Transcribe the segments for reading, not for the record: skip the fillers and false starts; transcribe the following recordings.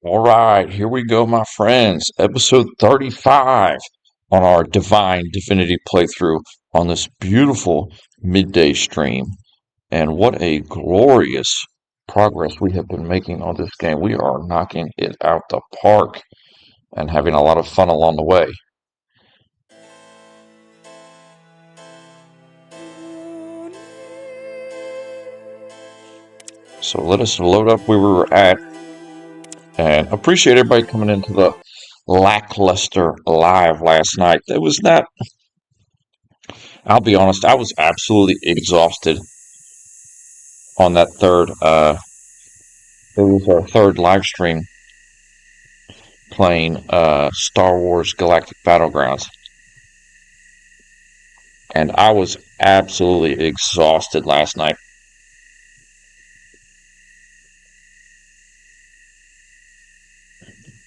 All right, here we go, my friends. Episode 35 on our Divinity playthrough on this beautiful midday stream. And what a glorious progress we have been making on this game. We are knocking it out the park and having a lot of fun along the way. So let us load up where we were at and appreciate everybody coming into the lackluster live last night. That was not, I'll be honest, I was absolutely exhausted on that third it was our third live stream playing Star Wars Galactic Battlegrounds, and I was absolutely exhausted last night.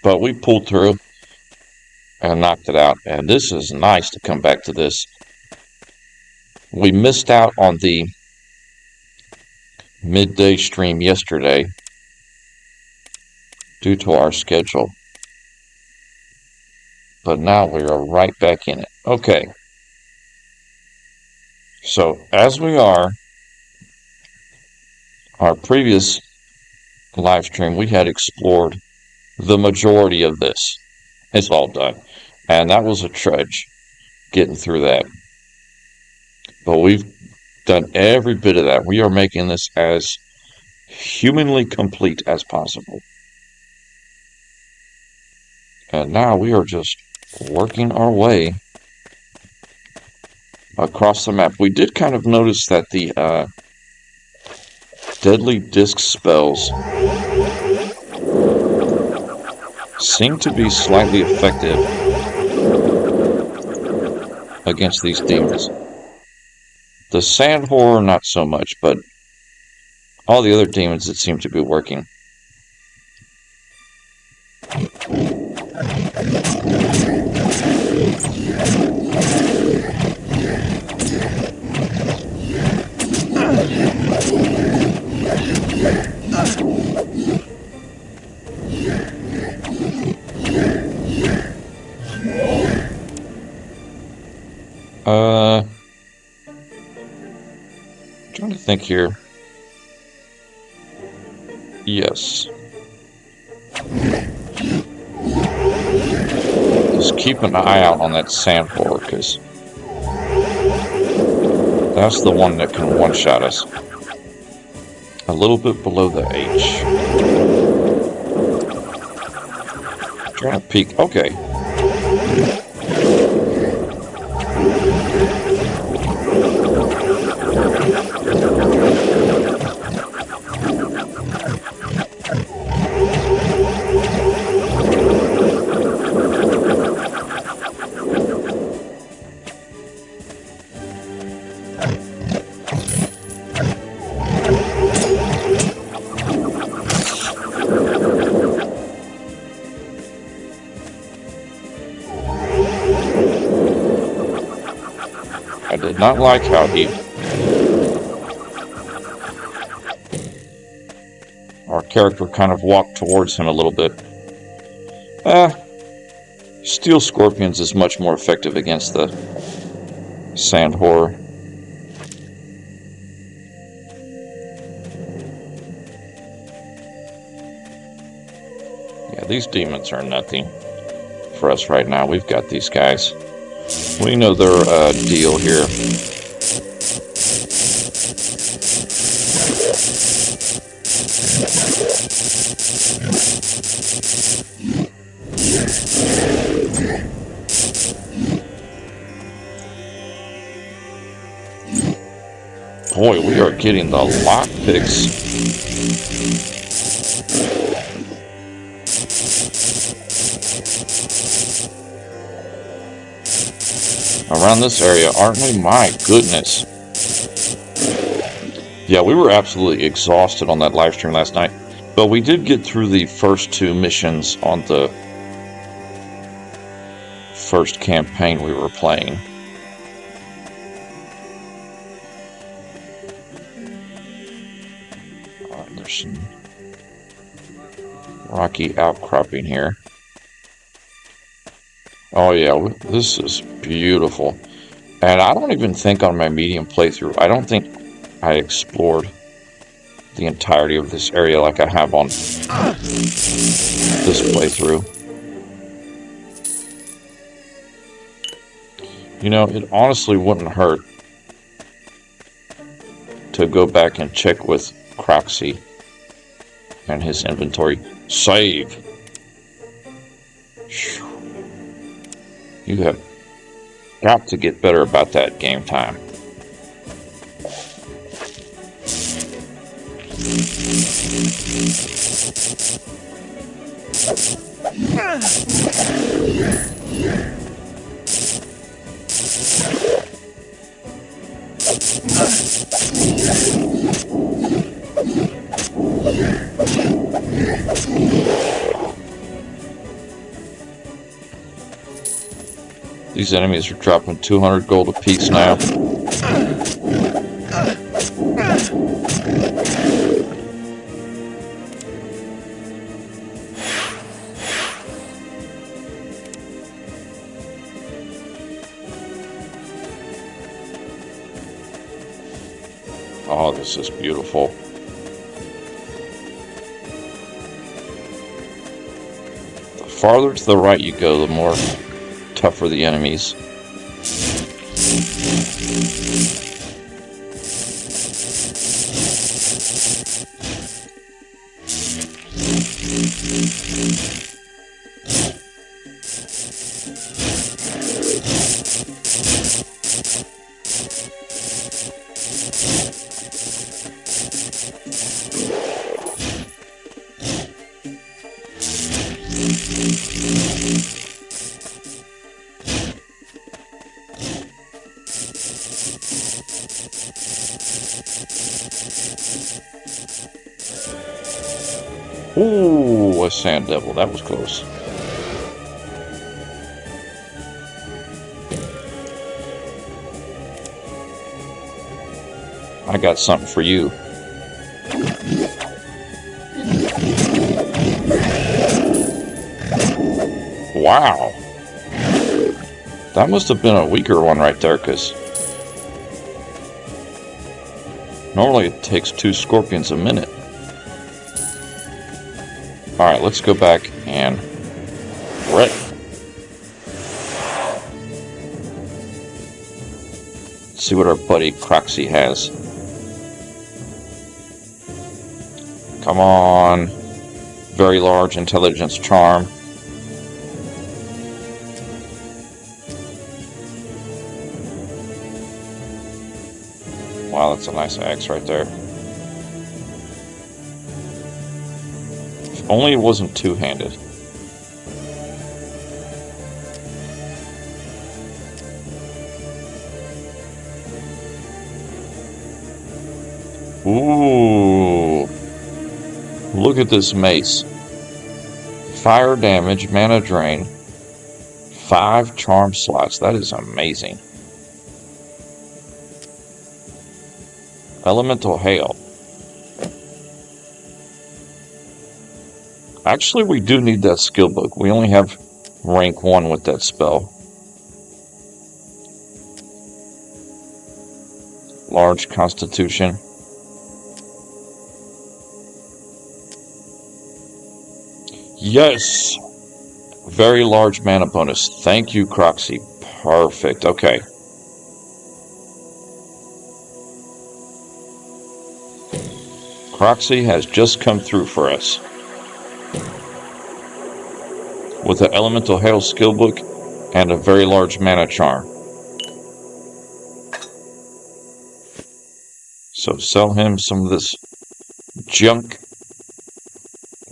But we pulled through and knocked it out, and this is nice to come back to this. We missed out on the midday stream yesterday due to our schedule, but now we are right back in it. Okay, so as we are, our previous live stream, we had explored the majority of this. It's all done. And that was a trudge getting through that. But we've done every bit of that. We are making this as humanly complete as possible. And now we are just working our way across the map. We did kind of notice that the deadly disc spells seem to be slightly effective against these demons. The sand horror, not so much, but all the other demons that seem to be working. Trying to think here. Yes. Just keep an eye out on that sand horror, because that's the one that can one-shot us. A little bit below the H. Trying to peek. Okay. I did not like how our character kind of walked towards him a little bit. Steel Scorpions is much more effective against the sand horror. Yeah, these demons are nothing for us right now. We've got these guys. We know their deal here. Boy, we are getting the lockpicks. Around this area, aren't we? My goodness. Yeah, we were absolutely exhausted on that live stream last night, but we did get through the first two missions on the first campaign we were playing. There's some rocky outcropping here. Oh yeah, this is beautiful. And I don't even think on my medium playthrough, I don't think I explored the entirety of this area like I have on this playthrough. You know, it honestly wouldn't hurt to go back and check with Croxy and his inventory. Save! You have got to get better about that game time. These enemies are dropping 200 gold apiece now. Oh, this is beautiful. The farther to the right you go, the more tougher the enemies. Ooh, a sand devil. That was close. I got something for you. Wow. That must have been a weaker one right there, because normally it takes 2 scorpions a minute. Alright, let's go back and wreck. See what our buddy Croxy has. Come on. Very large intelligence charm. Wow, that's a nice axe right there. If only it wasn't two-handed. Ooh. Look at this mace. Fire damage, mana drain, 5 charm slots. That is amazing. Elemental hail. Actually, we do need that skill book. We only have rank 1 with that spell. Large constitution. Yes! Very large mana bonus. Thank you, Croxy. Perfect. Okay. Croxy has just come through for us with an Elemental Hail skill book and a very large mana charm. So sell him some of this junk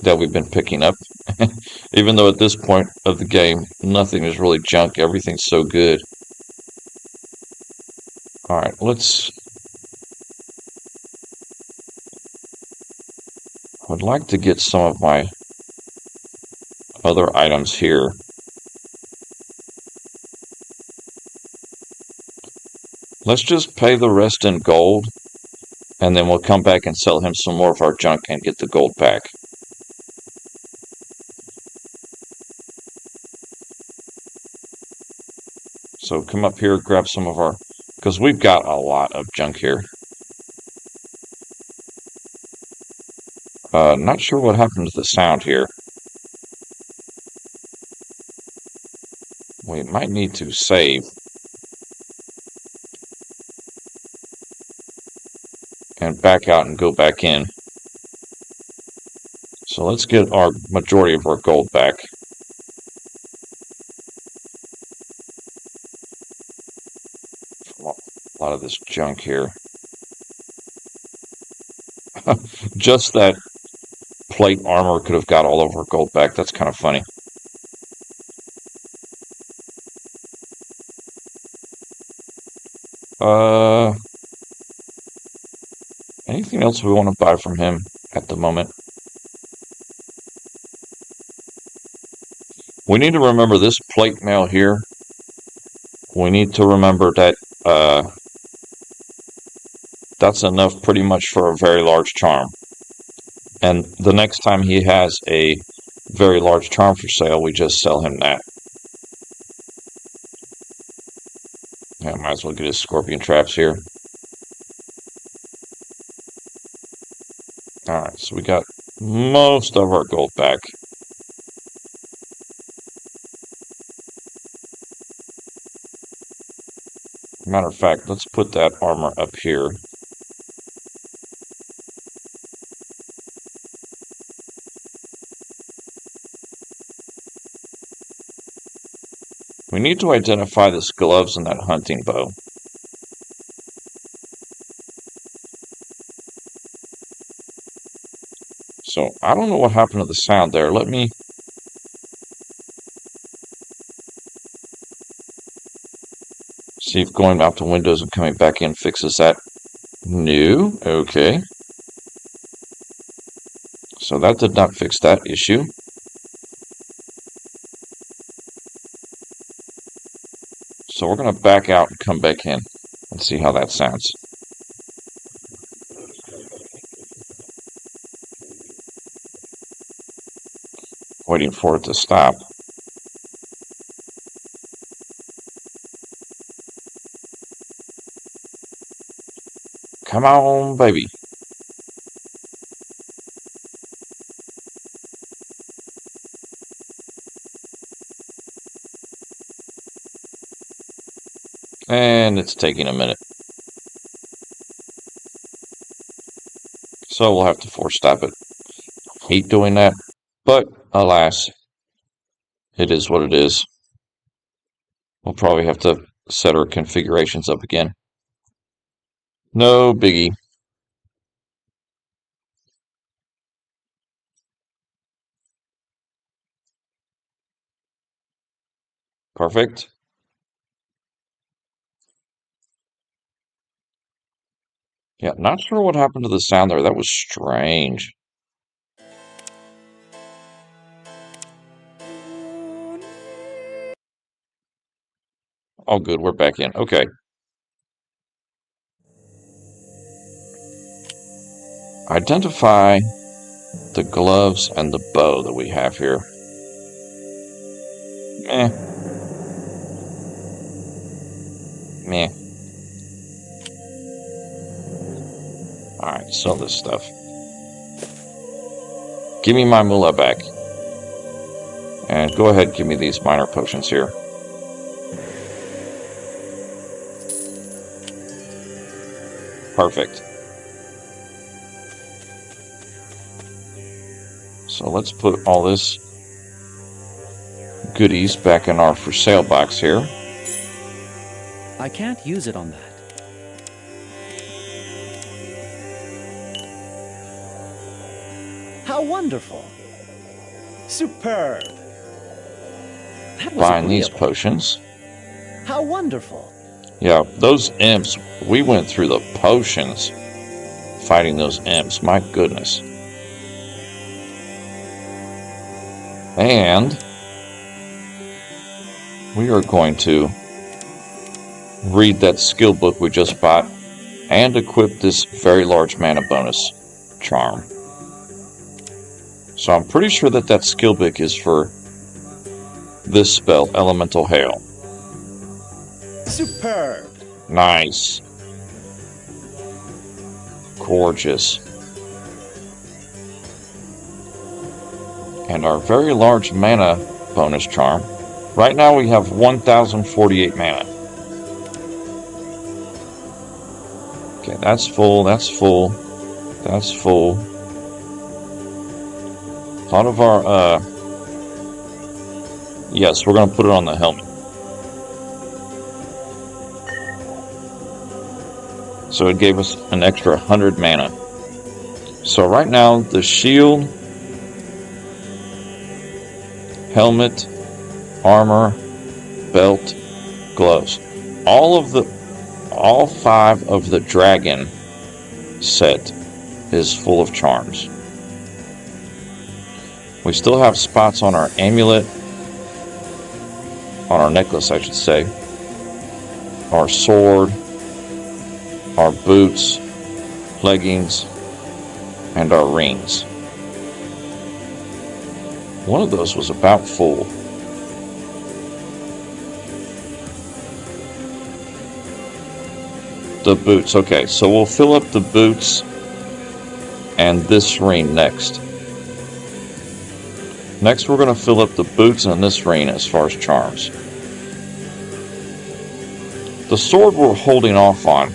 that we've been picking up. Even though at this point of the game, nothing is really junk. Everything's so good. Alright, I'd like to get some of my other items here. Let's just pay the rest in gold, and then we'll come back and sell him some more of our junk and get the gold back. So come up here, grab some of our... Because we've got a lot of junk here. Not sure what happened to the sound here. We might need to save. And back out and go back in. So let's get our majority of our gold back. A lot of this junk here. Just that plate armor could have got all of our gold back. That's kind of funny. Anything else we want to buy from him at the moment? We need to remember this plate mail here. We need to remember that that's enough pretty much for a very large charm. And the next time he has a very large charm for sale, we just sell him that. Yeah, might as well get his scorpion traps here. Alright, so we got most of our gold back. Matter of fact, let's put that armor up here. We need to identify this gloves and that hunting bow. So, I don't know what happened to the sound there. Let me... see if going out to Windows and coming back in fixes that. No? Okay. So that did not fix that issue. So we're going to back out and come back in and see how that sounds. Waiting for it to stop. Come on, baby. And it's taking a minute. So we'll have to force stop it. Hate doing that, but alas, it is what it is. We'll probably have to set our configurations up again. No biggie. Perfect. Yeah, not sure what happened to the sound there. That was strange. Oh, good. We're back in. Okay. Identify the gloves and the bow that we have here. Meh. Meh. Alright, sell this stuff. Give me my moolah back. And go ahead, give me these minor potions here. Perfect. So let's put all this goodies back in our for sale box here. I can't use it on that. How wonderful. Superb. That was Buying these agreeable. potions. How wonderful. Yeah, those imps, we went through the potions fighting those imps. My goodness. And we are going to read that skill book we just bought and equip this very large mana bonus charm. So I'm pretty sure that that skill book is for this spell, Elemental Hail. Superb. Nice. Gorgeous. And our very large mana bonus charm. Right now we have 1,048 mana. Okay, that's full, that's full, that's full. A lot of our, yes, we're going to put it on the helmet. So it gave us an extra 100 mana. So right now, the shield, helmet, armor, belt, gloves. All 5 of the dragon set is full of charms. We still have spots on our amulet, on our necklace, I should say, our sword, our boots, leggings, and our rings. One of those was about full. The boots, okay, so we'll fill up the boots and this ring next. Next we're going to fill up the boots and this ring as far as charms. The sword we're holding off on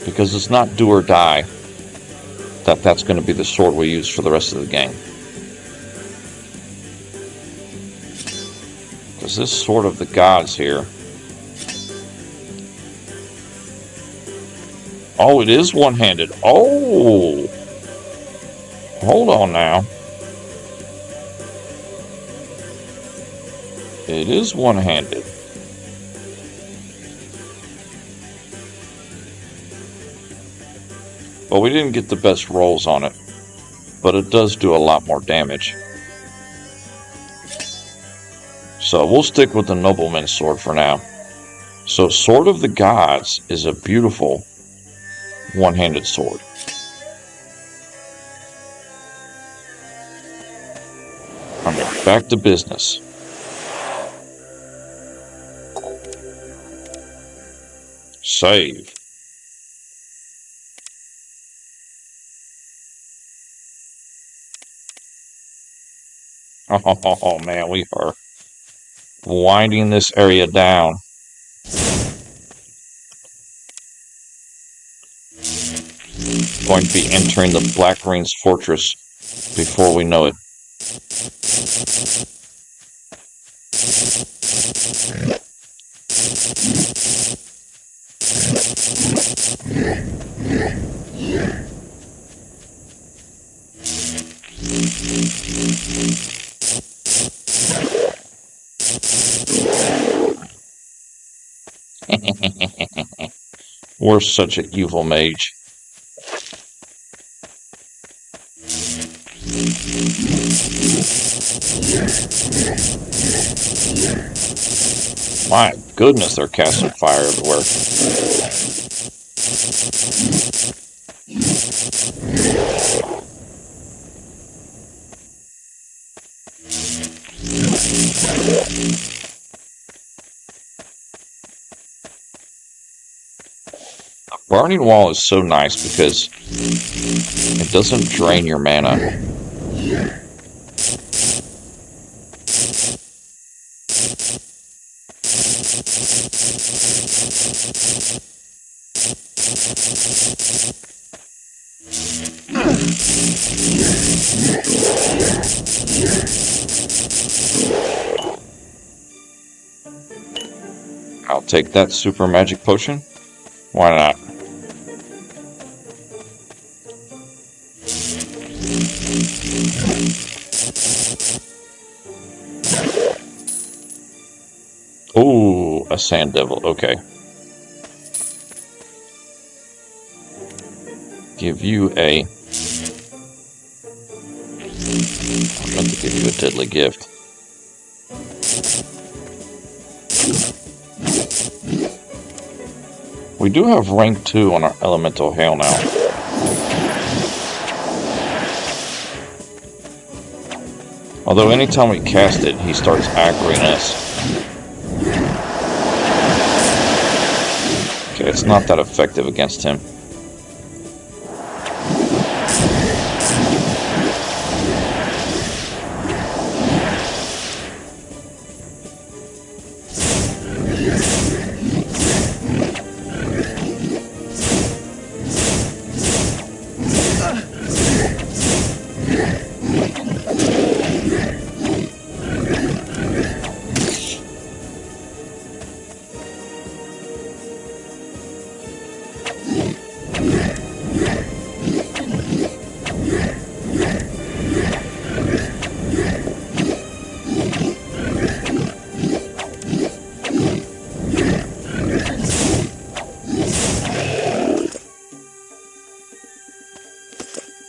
because it's not do or die that's going to be the sword we use for the rest of the game. Because this sword of the gods here, oh, it is one-handed. Oh! Hold on now. It is one-handed. Well, we didn't get the best rolls on it, but it does do a lot more damage. So we'll stick with the nobleman's sword for now. So Sword of the Gods is a beautiful one-handed sword. Alright, back to business. Save. Oh man, we are winding this area down. Going to be entering the Black Rings Fortress before we know it. We're such an evil mage. My goodness, they're casting fire everywhere. Burning Wall is so nice because it doesn't drain your mana. I'll take that super magic potion. Why not? Ooh, a sand devil. Okay. Give you a... I meant to give you a deadly gift. We do have rank 2 on our elemental hail now. Although anytime we cast it, he starts aggroing us. Okay, it's not that effective against him.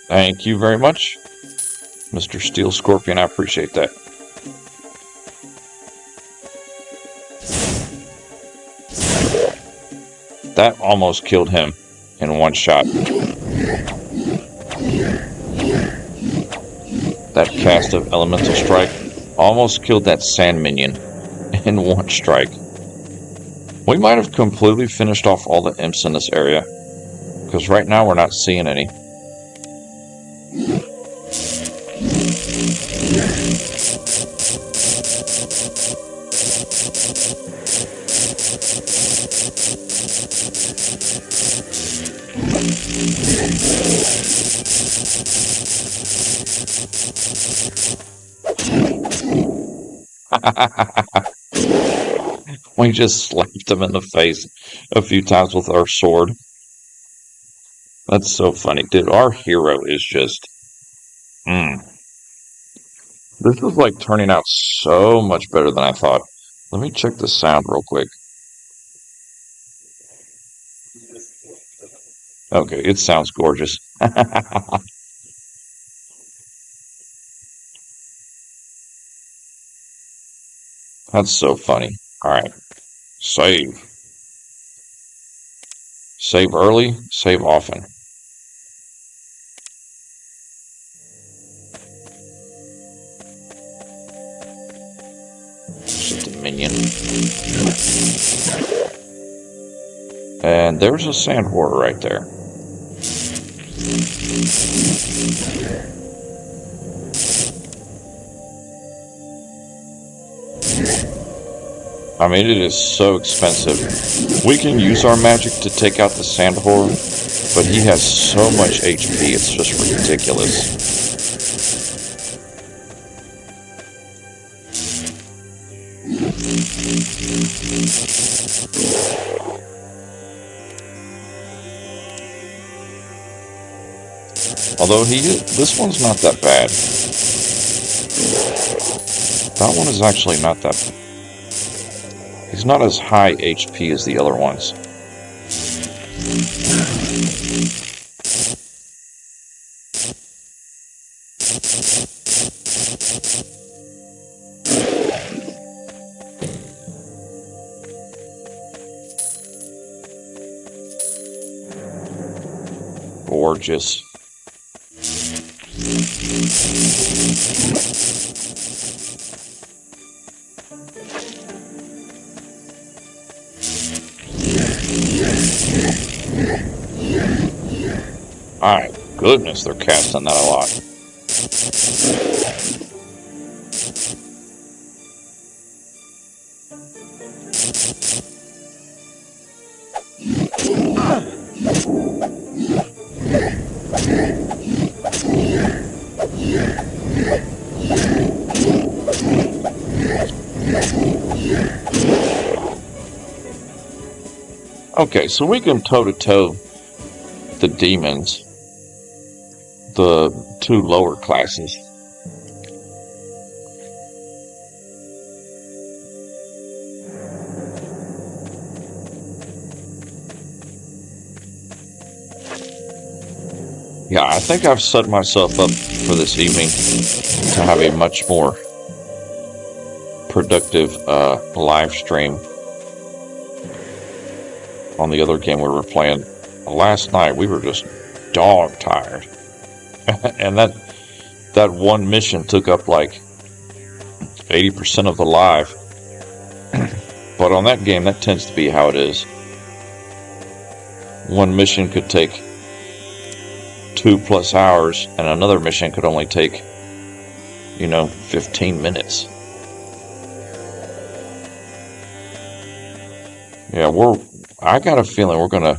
Thank you very much, Mr. Steel Scorpion. I appreciate that. That almost killed him in one shot. That cast of Elemental Strike almost killed that Sand Minion in one strike. We might have completely finished off all the imps in this area, because right now we're not seeing any. We just slapped him in the face a few times with our sword. That's so funny. Dude, our hero is just... This is like turning out so much better than I thought. Let me check the sound real quick. Okay, it sounds gorgeous. That's so funny. Alright. Save. Save early, save often. Just a minion. And there's a sand horror right there. I mean, it is so expensive. We can use our magic to take out the sand horror, but he has so much HP, it's just ridiculous. Although this one's not that bad. That one is actually not that bad. He's not as high HP as the other ones. Gorgeous. My goodness, they're casting that a lot. Okay, so we can toe-to-toe the demons, the two lower classes. Yeah, I think I've set myself up for this evening to have a much more productive live stream on the other game we were playing. Last night we were just dog tired. And that one mission took up like 80% of the live. But on that game, that tends to be how it is. One mission could take 2+ hours, and another mission could only take, 15 minutes. Yeah, I got a feeling we're gonna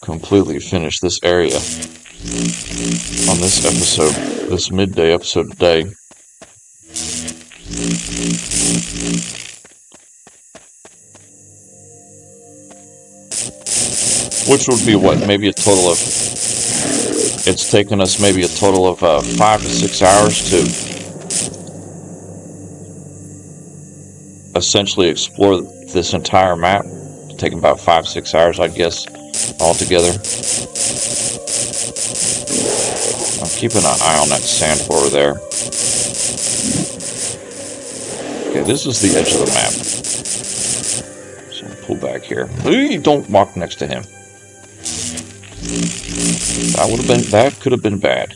completely finish this area on this episode, this midday episode today. Which would be what? Maybe a total of... It's taken us maybe a total of 5 to 6 hours to essentially explore this entire map. It's taken about 5-6 hours, I guess, altogether. I'm keeping an eye on that sand over there. Okay, this is the edge of the map. So I'll pull back here. Don't walk next to him. That could have been bad.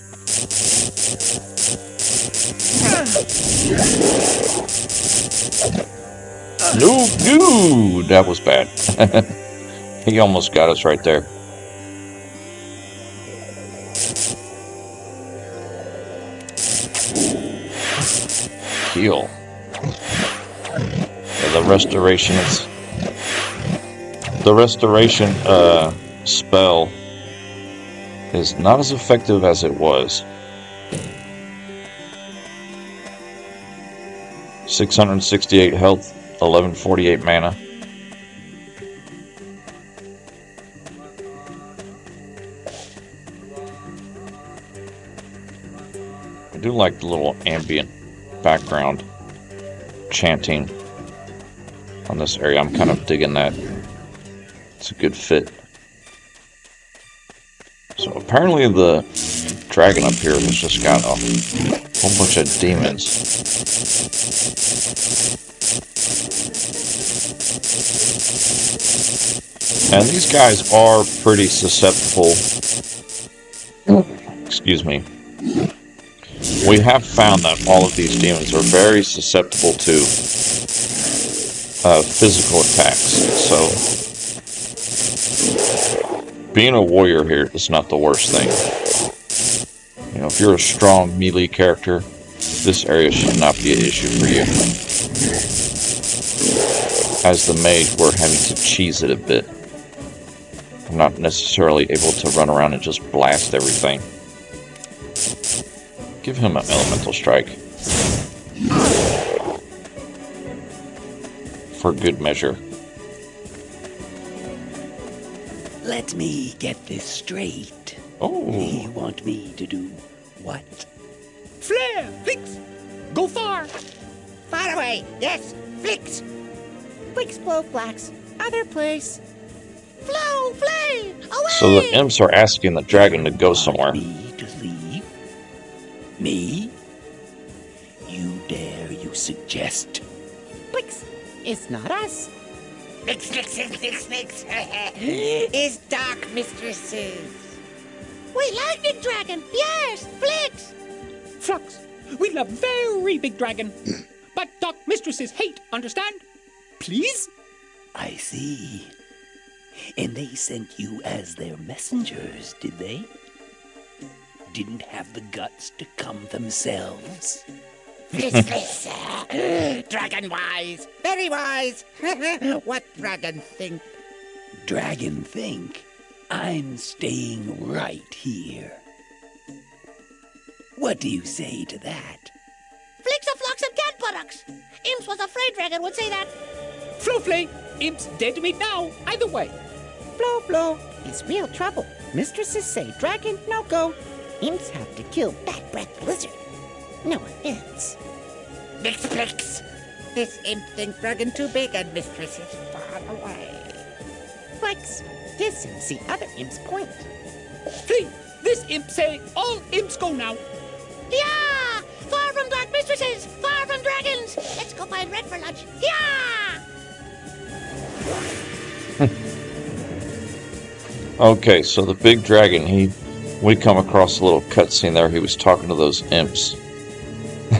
No, that was bad. He almost got us right there. Heal. Yeah, the restoration spell is not as effective as it was. 668 health, 1148 mana. I do like the little ambient background chanting on this area. I'm kind of digging that. It's a good fit. So apparently the dragon up here has just got a whole bunch of demons. And these guys are pretty susceptible. Excuse me. We have found that all of these demons are very susceptible to physical attacks. So being a warrior here is not the worst thing. If you're a strong melee character, this area should not be an issue for you. As the mage, we're having to cheese it a bit. I'm not necessarily able to run around and just blast everything. Give him an elemental strike. For good measure. Let me get this straight. Oh. You want me to do what? Flare! Flicks! Go far! Far away! Yes! Flicks! Flicks blow flax. Other place. Flow! Flay! Away! So the imps are asking the dragon to go somewhere. Me to leave? Me? You dare you suggest? Flicks! It's not us. Flicks! It's dark mistresses. We like big dragon. Yes! Flicks! Flux! We love very big dragon. But dark mistresses hate, understand? Please? I see. And they sent you as their messengers, did they? Didn't have the guts to come themselves? Fliss! Dragon wise. Very wise. What dragon think? Dragon think? I'm staying right here. What do you say to that? Flicks of flocks and cat buttocks. Imps was afraid dragon would say that. Flow Flay! Imps dead to meat now, either way. Flow. It's real trouble. Mistresses say dragon, no go. Imps have to kill Fat Breath Lizard. No offense. Flicks. This imp thinks dragon too big and mistress is far away. Flicks. This imp see other imps point. Flea! This imp say all imps go now. Yeah! Far from dark mistresses! Far from dragons! Let's go find Red for lunch. Yeah! Okay, so the big dragon, we come across a little cutscene there. He was talking to those imps.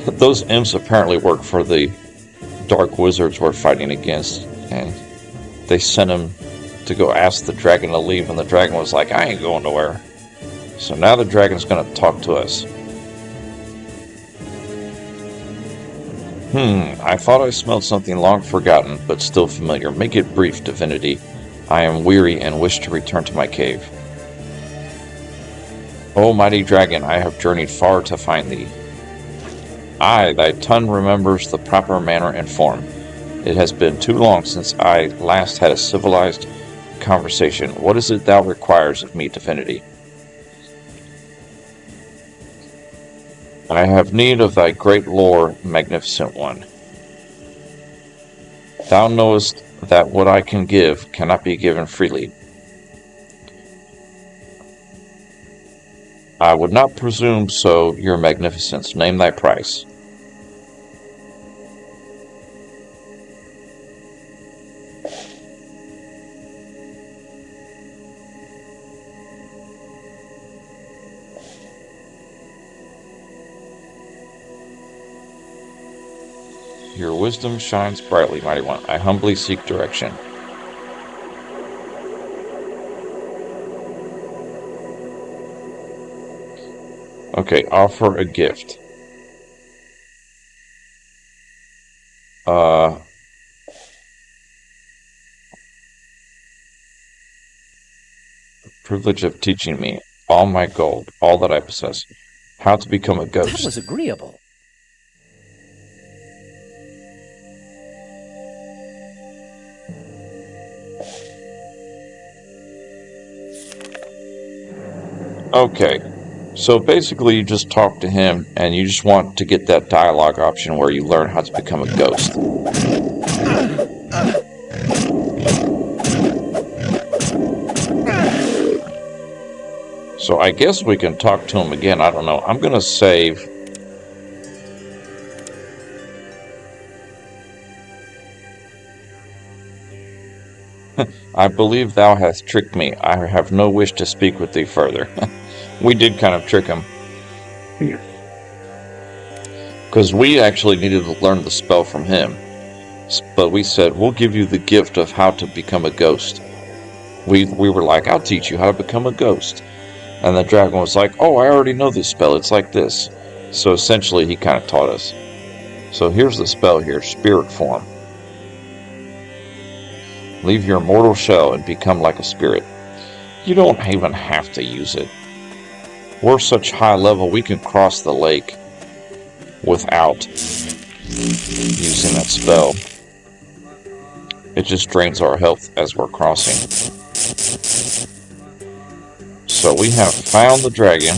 those imps apparently work for the dark wizards we're fighting against, and they sent him to go ask the dragon to leave, and the dragon was like, I ain't going nowhere. So now the dragon's going to talk to us. I thought I smelled something long forgotten, but still familiar. Make it brief, Divinity. I am weary and wish to return to my cave. O mighty dragon, I have journeyed far to find thee. Aye, thy tongue remembers the proper manner and form. It has been too long since I last had a civilized conversation. What is it thou requires of me, Divinity? I have need of thy great lore, magnificent one. Thou knowest that what I can give cannot be given freely. I would not presume so, your magnificence. Name thy price. Your wisdom shines brightly, mighty one. I humbly seek direction. Okay, offer a gift. The privilege of teaching me all my gold, all that I possess, how to become a ghost. That was agreeable. Okay, so basically you just talk to him and you just want to get that dialogue option where you learn how to become a ghost. So I guess we can talk to him again. I don't know. I'm going to save. I believe thou hast tricked me. I have no wish to speak with thee further. We did kind of trick him. Because we actually needed to learn the spell from him. But we said, we'll give you the gift of how to become a ghost. We were like, I'll teach you how to become a ghost. And the dragon was like, oh, I already know this spell. It's like this. So essentially, he kind of taught us. So here's the spell here, spirit form. Leave your mortal shell and become like a spirit. You don't even have to use it. We're such high level, we can cross the lake without using that spell. It just drains our health as we're crossing. So we have found the dragon.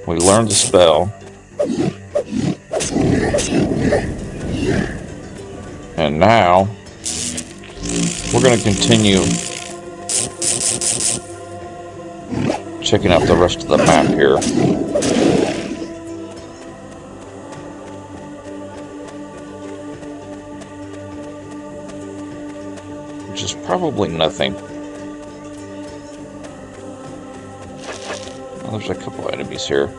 We learned the spell. And now we're going to continue checking out the rest of the map here. Which is probably nothing. Oh, there's a couple enemies here.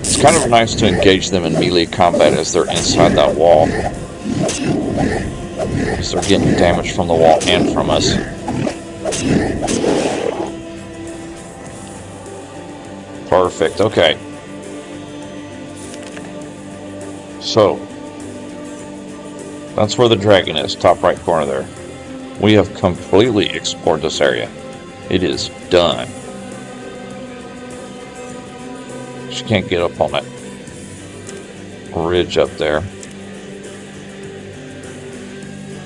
It's kind of nice to engage them in melee combat as they're inside that wall. Because they're getting damage from the wall and from us. Perfect, okay. So, that's where the dragon is, top right corner there. We have completely explored this area. It is done. She can't get up on that ridge up there.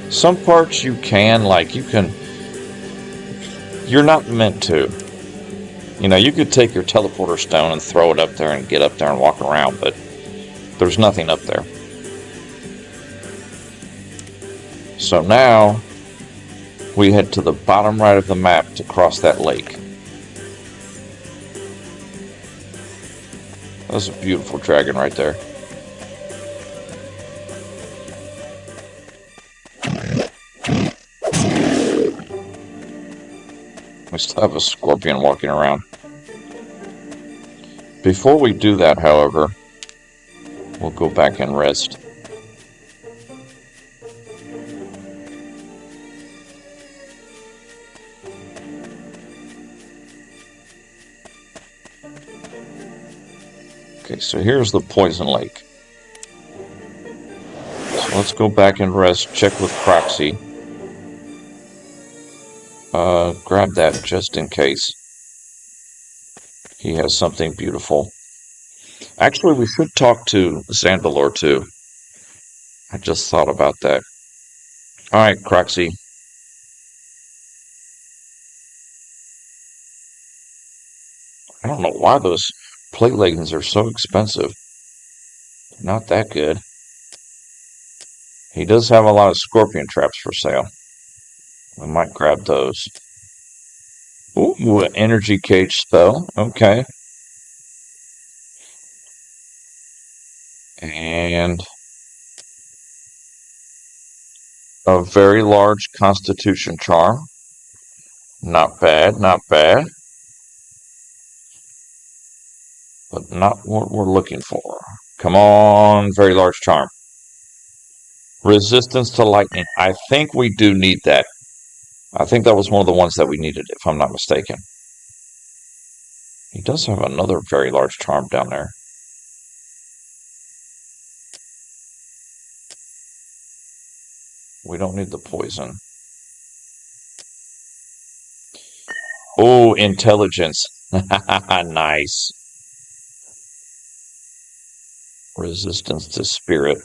Some parts you can, like you're not meant to. You know, you could take your teleporter stone and throw it up there and get up there and walk around, but there's nothing up there. So now we head to the bottom right of the map to cross that lake. That's a beautiful dragon right there. We still have a scorpion walking around. Before we do that, however, we'll go back and rest. Okay, so here's the poison lake. So let's go back and rest, check with Croxy. Grab that just in case. He has something beautiful. Actually, we should talk to Zanvalor too. I just thought about that. Alright, Croxy. I don't know why those plate leggings are so expensive. Not that good. He does have a lot of scorpion traps for sale. We might grab those. Ooh, an energy cage spell. Okay. And a very large constitution charm. Not bad, not bad. But not what we're looking for. Come on, very large charm. Resistance to lightning. I think we do need that. I think that was one of the ones that we needed, if I'm not mistaken. He does have another very large charm down there. We don't need the poison. Oh, intelligence. Nice. Resistance to spirit.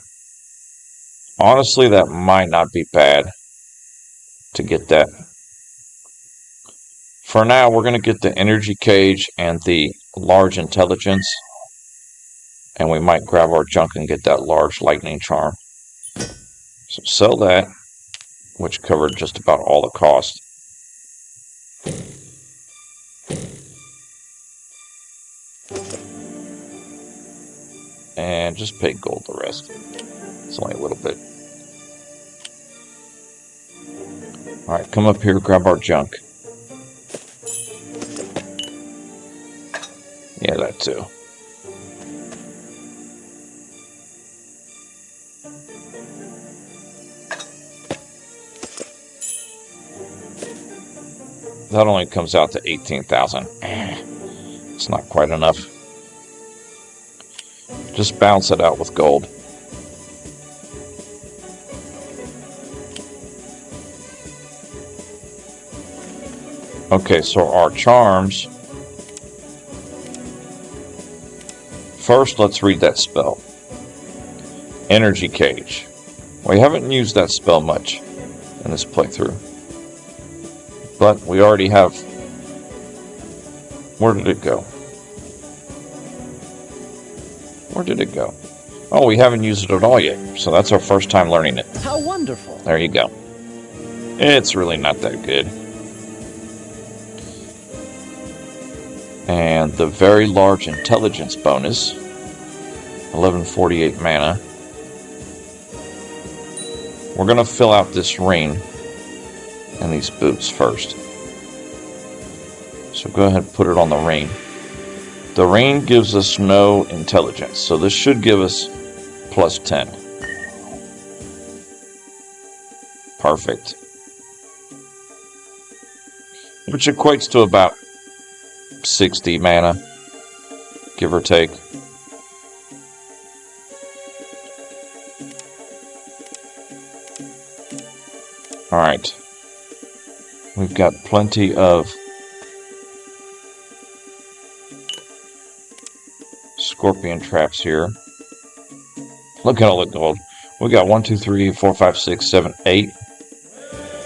Honestly, that might not be bad to get that. For now, we're going to get the energy cage and the large intelligence. And we might grab our junk and get that large lightning charm. So sell that, which covered just about all the cost. And just pay gold the rest. It's only a little bit. Alright, come up here, grab our junk. Yeah, that too. That only comes out to 18,000. It's not quite enough. Just balance it out with gold. Okay, so our charms. First, let's read that spell. Energy Cage. We haven't used that spell much in this playthrough. But we already have... Where did it go? Where did it go? Oh, we haven't used it at all yet. So that's our first time learning it. How wonderful. There you go. It's really not that good. And the very large intelligence bonus. 1148 mana. We're going to fill out this ring and these boots first. So go ahead and put it on the ring. The ring gives us no intelligence, so this should give us plus 10. Perfect. Which equates to about 60 mana, give or take. Alright. We've got plenty of scorpion traps here. Look at all the gold. We got 1, 2, 3, 4, 5, 6, 7, 8.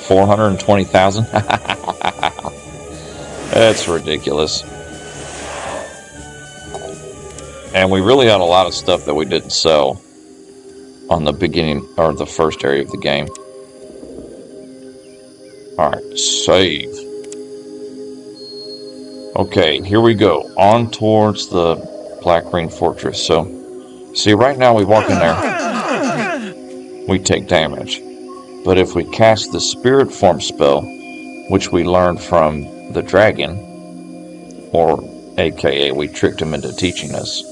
420,000. That's ridiculous. And we really had a lot of stuff that we didn't sell on the beginning or the first area of the game. Alright, save. Okay, here we go. On towards the Black Green Fortress. So, see, right now we walk in there, we take damage. But if we cast the Spirit Form spell, which we learned from the dragon, or aka we tricked him into teaching us,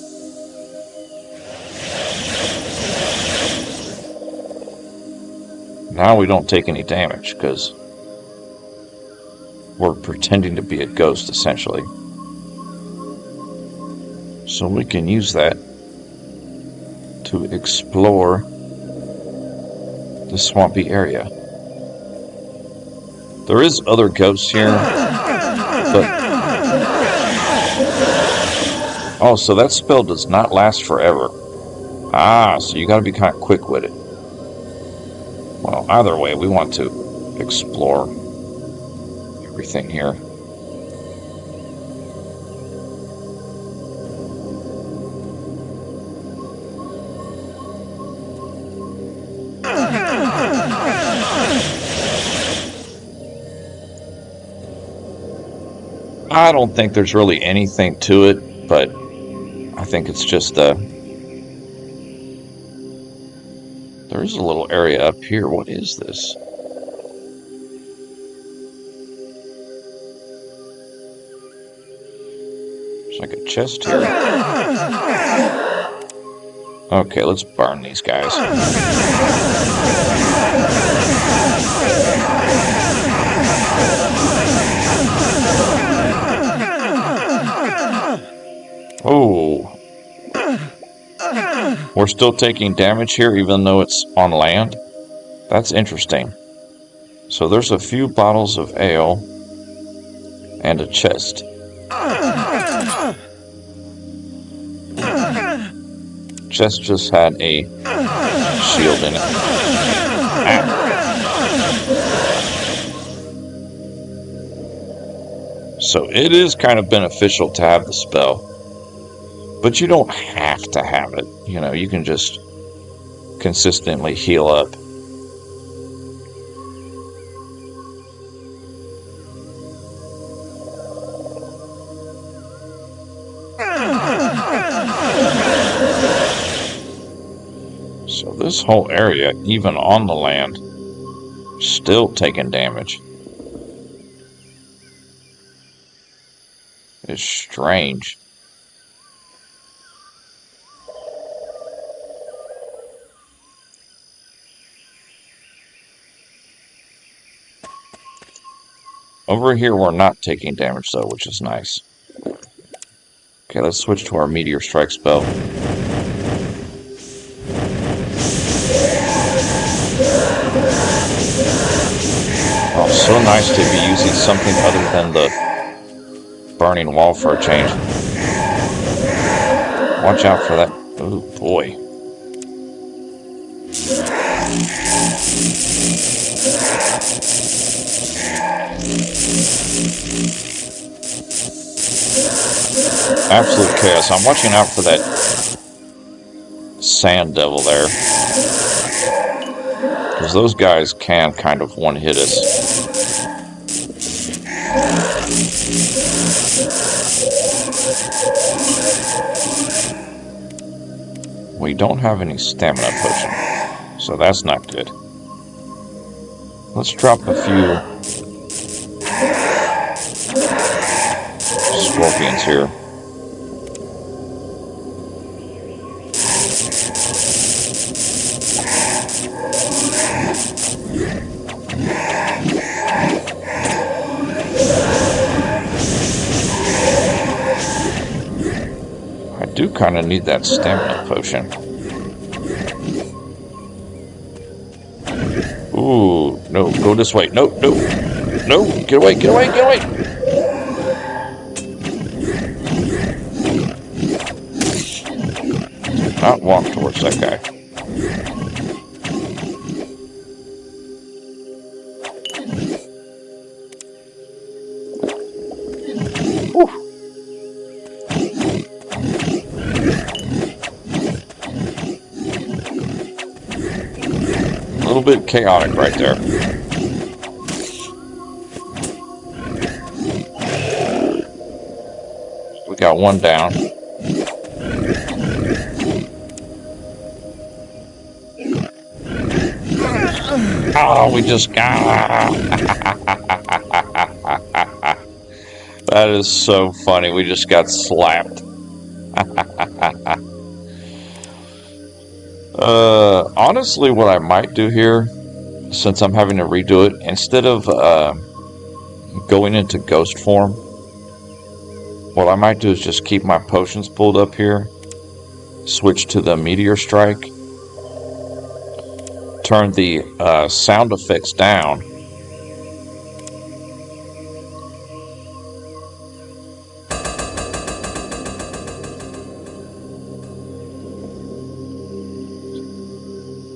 now we don't take any damage because we're pretending to be a ghost essentially. So we can use that to explore the swampy area. There is other ghosts here, but oh, so that spell does not last forever. Ah, so you gotta be kind of quick with it. Well, either way, we want to explore everything here. I don't think there's really anything to it, but I think it's just there's a little area up here. What is this? There's like a chest here. Okay, let's burn these guys. Oh. We're still taking damage here even though it's on land? That's interesting. So there's a few bottles of ale and a chest. Chest just had a shield in it. Ah. So it is kind of beneficial to have the spell. But you don't have to have it. You know, you can just consistently heal up. So this whole area, even on the land, still taking damage. It's strange. Over here we're not taking damage though, which is nice. Okay, let's switch to our Meteor Strike spell. Oh, so nice to be using something other than the burning wall for a change. Watch out for that. Oh boy. Absolute chaos. I'm watching out for that sand devil there. Because those guys can kind of one-hit us. We don't have any stamina potion, so that's not good. Let's drop a few scorpions here. I do kind of need that stamina potion. Ooh, no, go this way. No, no, no, get away, get away, get away! Not walk towards that guy. Whew. A little bit chaotic right there. Got one down. Oh, we just got... That is so funny. We just got slapped. Honestly, what I might do here, since I'm having to redo it, instead of going into ghost form, what I might do is just keep my potions pulled up here, switch to the meteor strike, turn the sound effects down,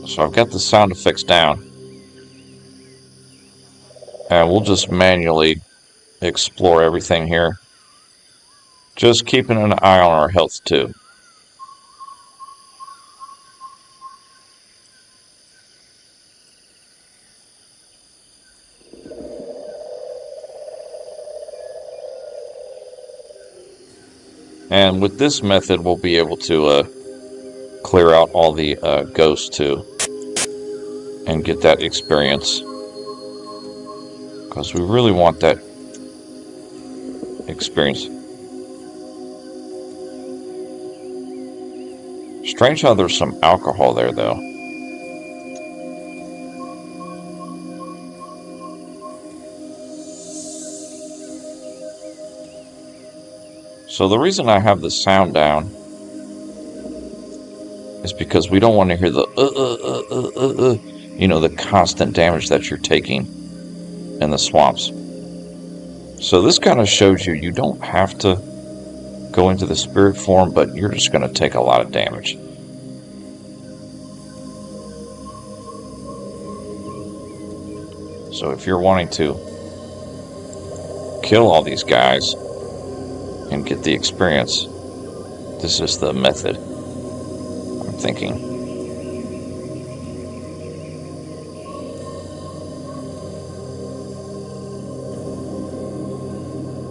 so I've got the sound effects down, and we'll just manually explore everything here, just keeping an eye on our health too. And with this method, we'll be able to clear out all the ghosts too, and get that experience, because we really want that experience. Strange how there's some alcohol there, though. So the reason I have the sound down is because we don't want to hear the you know, the constant damage that you're taking in the swamps. So this kind of shows you don't have to go into the spirit form, but you're just going to take a lot of damage. So if you're wanting to kill all these guys and get the experience, this is the method, I'm thinking.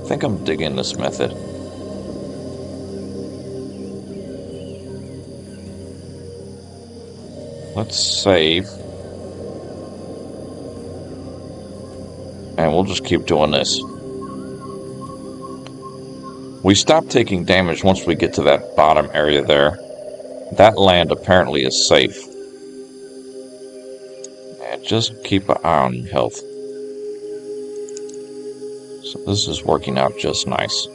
I think I'm digging this method. Let's save. And we'll just keep doing this. We stop taking damage once we get to that bottom area there. That land apparently is safe. And just keep an eye on your health. So this is working out just nice.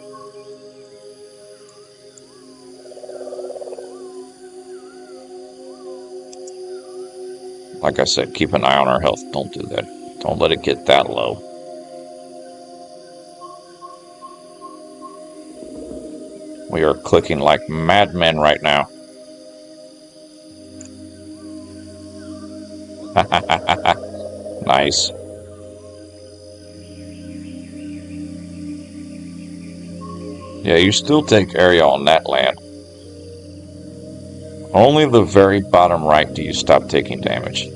Like I said, keep an eye on our health. Don't do that. Don't let it get that low. We are clicking like madmen right now. Nice. Yeah, you still take area on that land. Only the very bottom right do you stop taking damage.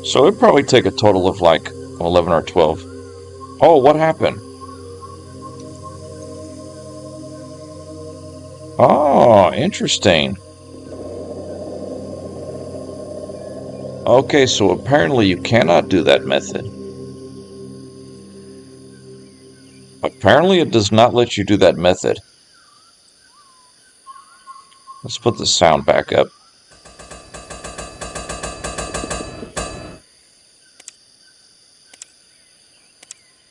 So it'd probably take a total of like 11 or 12. Oh, what happened? Oh, interesting. Okay, so apparently you cannot do that method. Apparently it does not let you do that method. Let's put the sound back up.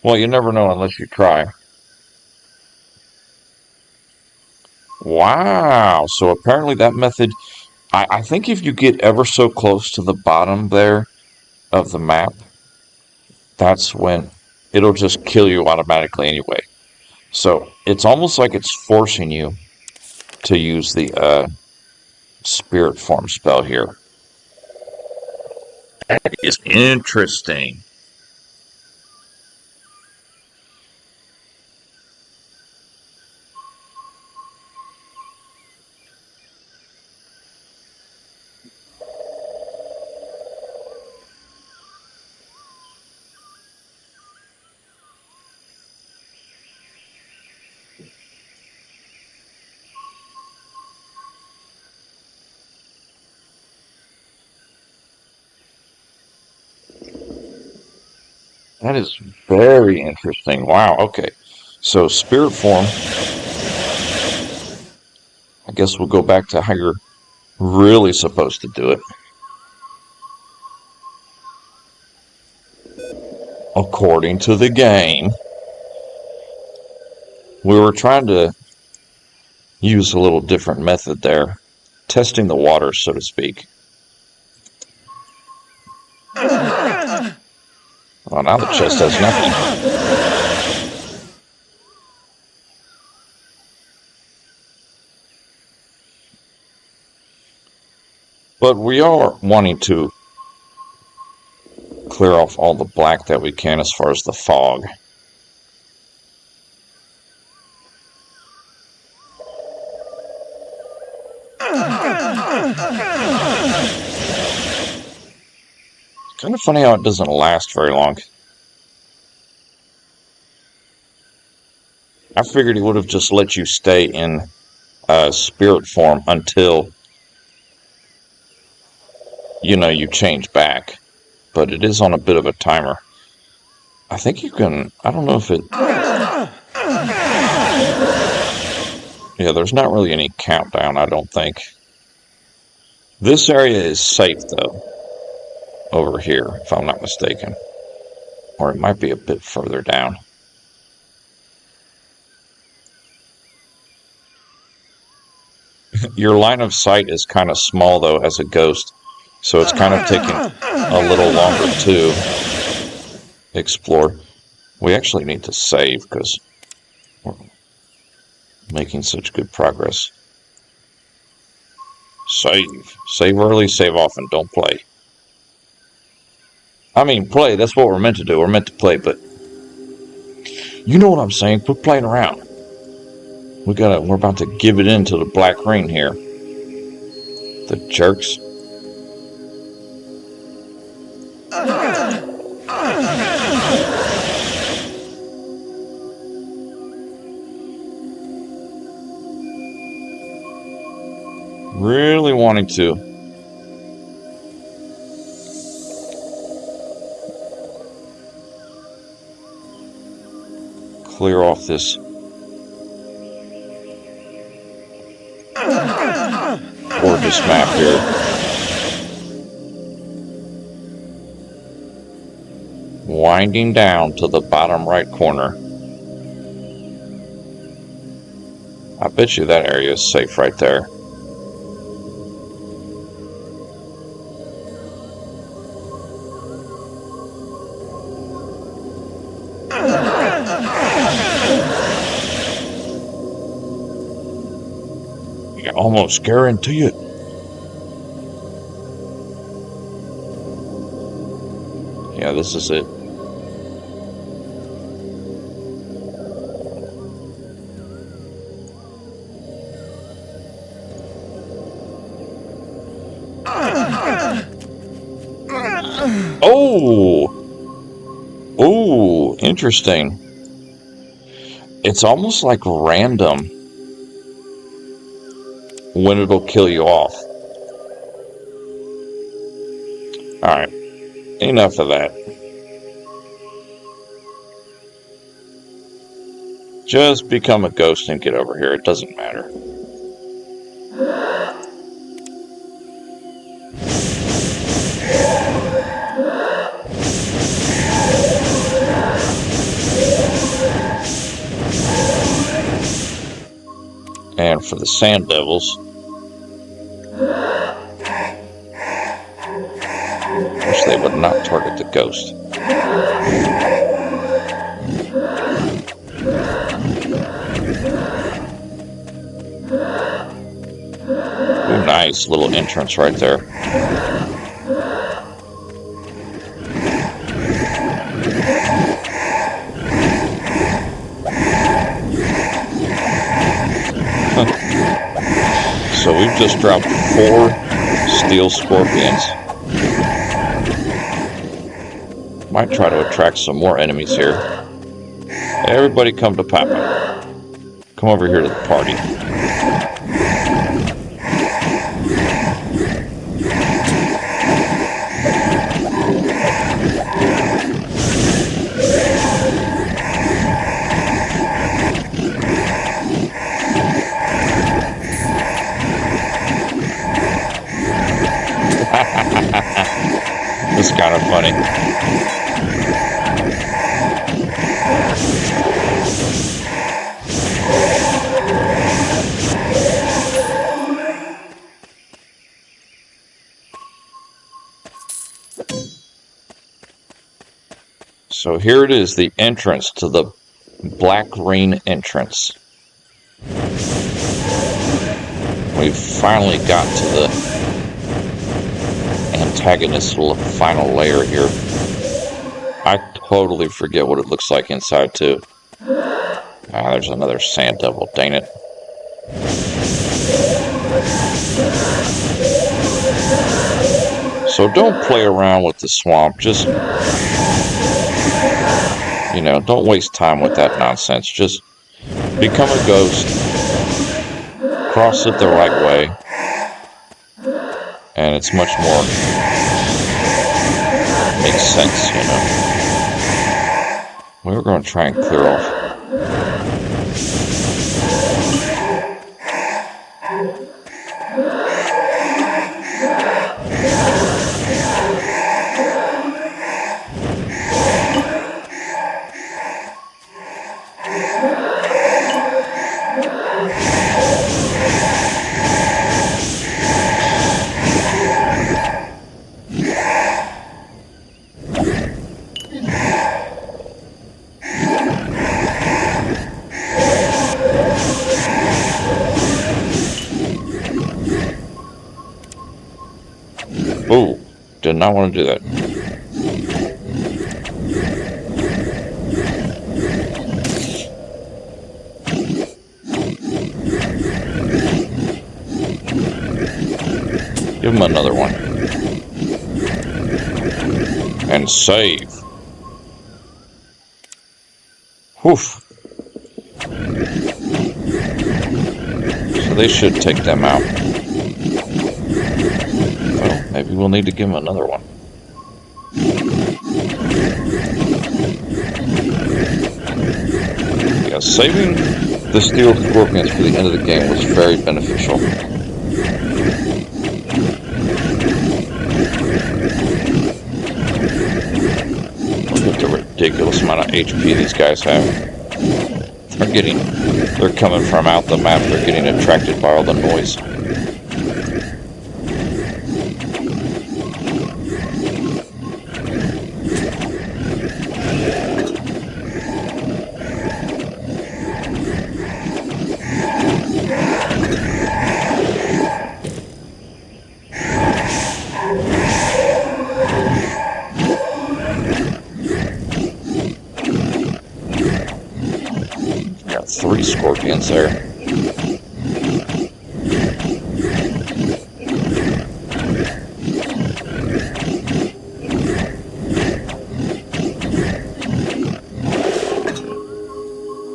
Well, you never know unless you try. Wow, so apparently that method... I think if you get ever so close to the bottom there of the map, that's when it'll just kill you automatically anyway. So it's almost like it's forcing you to use the spirit form spell here. That is interesting. That is very interesting. Wow, okay. So, spirit form. I guess we'll go back to how you're really supposed to do it. According to the game, we were trying to use a little different method there, testing the waters, so to speak. Oh, now the chest has nothing. But we are wanting to clear off all the black that we can as far as the fog. Kind of funny how it doesn't last very long. I figured he would have just let you stay in spirit form until, you change back. But it is on a bit of a timer. I think you can, I don't know if it... Yeah, there's not really any countdown, I don't think. This area is safe, though. Over here, if I'm not mistaken. Or it might be a bit further down. Your line of sight is kind of small, though, as a ghost. So it's kind of taking a little longer to explore. We actually need to save because we're making such good progress. Save. Save early, save often. Don't play. I mean, play. That's what we're meant to do. We're meant to play, but you know what I'm saying. Quit playing around. We're about to give it into the black ring here. The jerks. Really wanting to clear off this gorgeous map here. Winding down to the bottom right corner. I bet you that area is safe right there. You almost guarantee it. Yeah, this is it. Oh! Ooh, interesting. It's almost like random when it'll kill you off. Alright, enough of that. Just become a ghost and get over here. It doesn't matter. And for the sand devils, wish they would not target the ghost. Ooh, nice little entrance right there. So we've just dropped 4 steel scorpions. Might try to attract some more enemies here. Everybody come to Papa. Come over here to the party. kind of funny. So here it is, the entrance to the Black Rain entrance. We've finally got to the antagonist final layer here. I totally forget what it looks like inside too. Ah, there's another sand devil, dang it. So don't play around with the swamp, just, you know, don't waste time with that nonsense. Just become a ghost, cross it the right way, and it's much more, makes sense, you know. We're going to try and clear off. Ooh, did not want to do that. Give him another one. And save. Whew. So they should take them out. Well, maybe we'll need to give him another one. Yeah, saving the steel scorpions for the end of the game was very beneficial. Look at the ridiculous amount of HP these guys have. They're coming from out the map, they're getting attracted by all the noise. Got 3 scorpions there.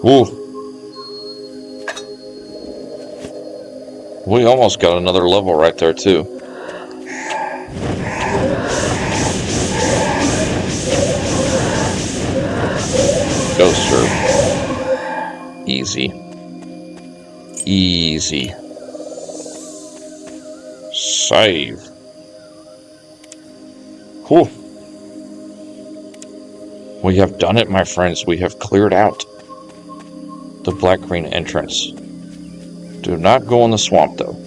Ooh. We almost got another level right there too. Ghoster. Easy. Easy. Save. Whew. We have done it, my friends. We have cleared out the Black Rain entrance. Do not go in the swamp, though.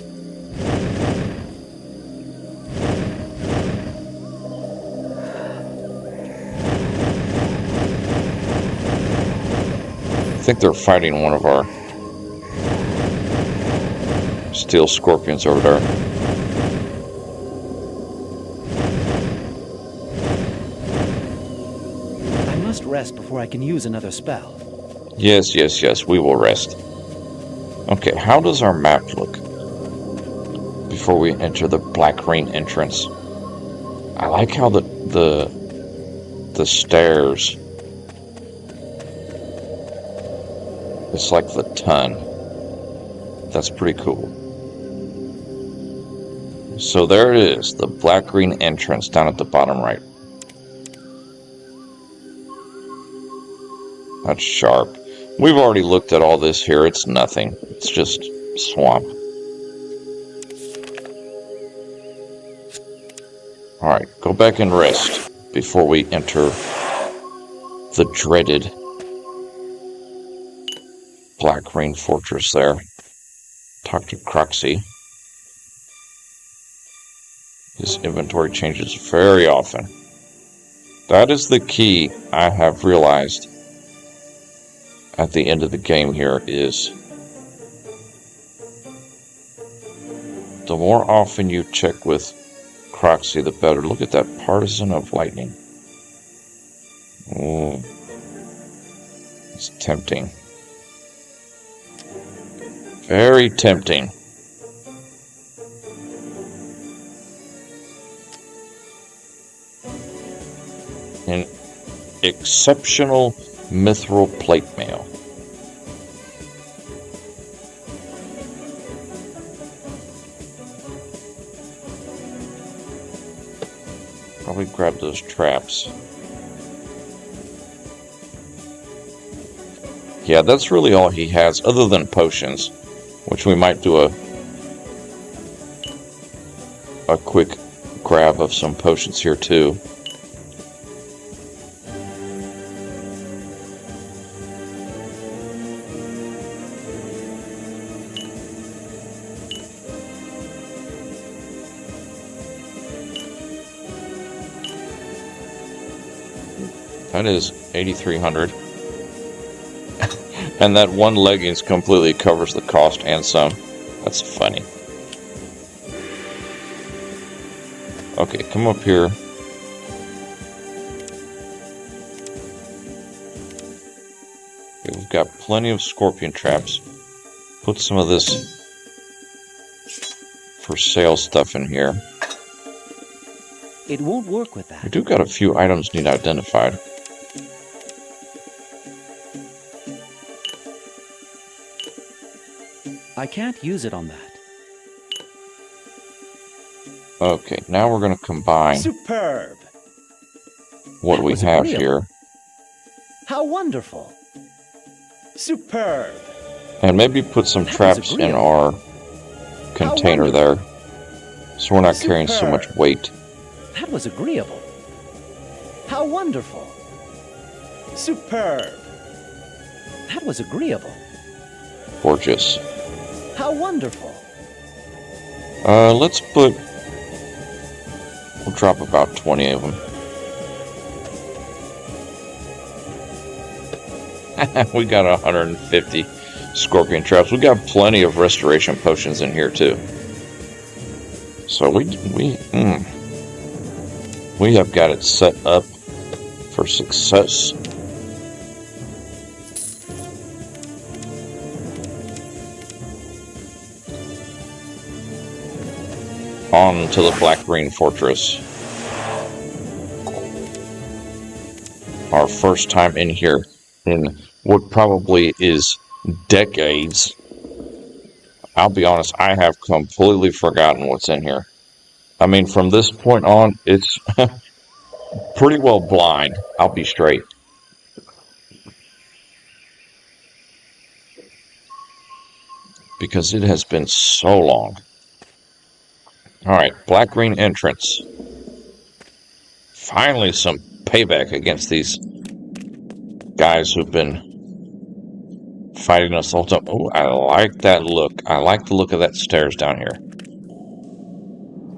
I think they're fighting one of our steel scorpions over there. I must rest before I can use another spell. Yes, yes, yes, we will rest. Okay, how does our map look before we enter the Black Rain entrance? I like how the stairs, it's like the ton. That's pretty cool. So there it is, the Black Rain entrance down at the bottom right. That's sharp. We've already looked at all this here. It's nothing. It's just swamp. Alright, go back and rest. before we enter the dreaded Black Rain Fortress there. Talk to Croxy. His inventory changes very often. That is the key I have realized at the end of the game here is the more often you check with Croxy, the better. Look at that Partisan of Lightning. Oh, it's tempting. Very tempting. An exceptional mithril plate mail. Probably grab those traps. Yeah, that's really all he has, other than potions, which we might do a quick grab of some potions here too. That is 8,300. And that one leggings completely covers the cost and some. That's funny. Okay, come up here. Okay, we've got plenty of scorpion traps. Put some of this for sale stuff in here. It won't work with that. We do got a few items need identified. I can't use it on that. Okay, now we're going to combine Superb! what That we was have agreeable. here. How wonderful! Superb! And maybe put some That was traps in agreeable. our container there. So we're not carrying so Superb. much weight. That was agreeable. How wonderful! Superb! That was agreeable. Gorgeous. How wonderful! Let's put... We'll drop about 20 of them. We got 150 scorpion traps. We got plenty of restoration potions in here too. So we have got it set up for success. On to the Black Rain Fortress. Our first time in here in what probably is decades. I'll be honest, I have completely forgotten what's in here. I mean, from this point on, it's pretty well blind. I'll be straight. Because it has been so long. Alright, Black Rain entrance. Finally some payback against these guys who've been fighting us all the time. Oh, I like that look. I like the look of that stairs down here.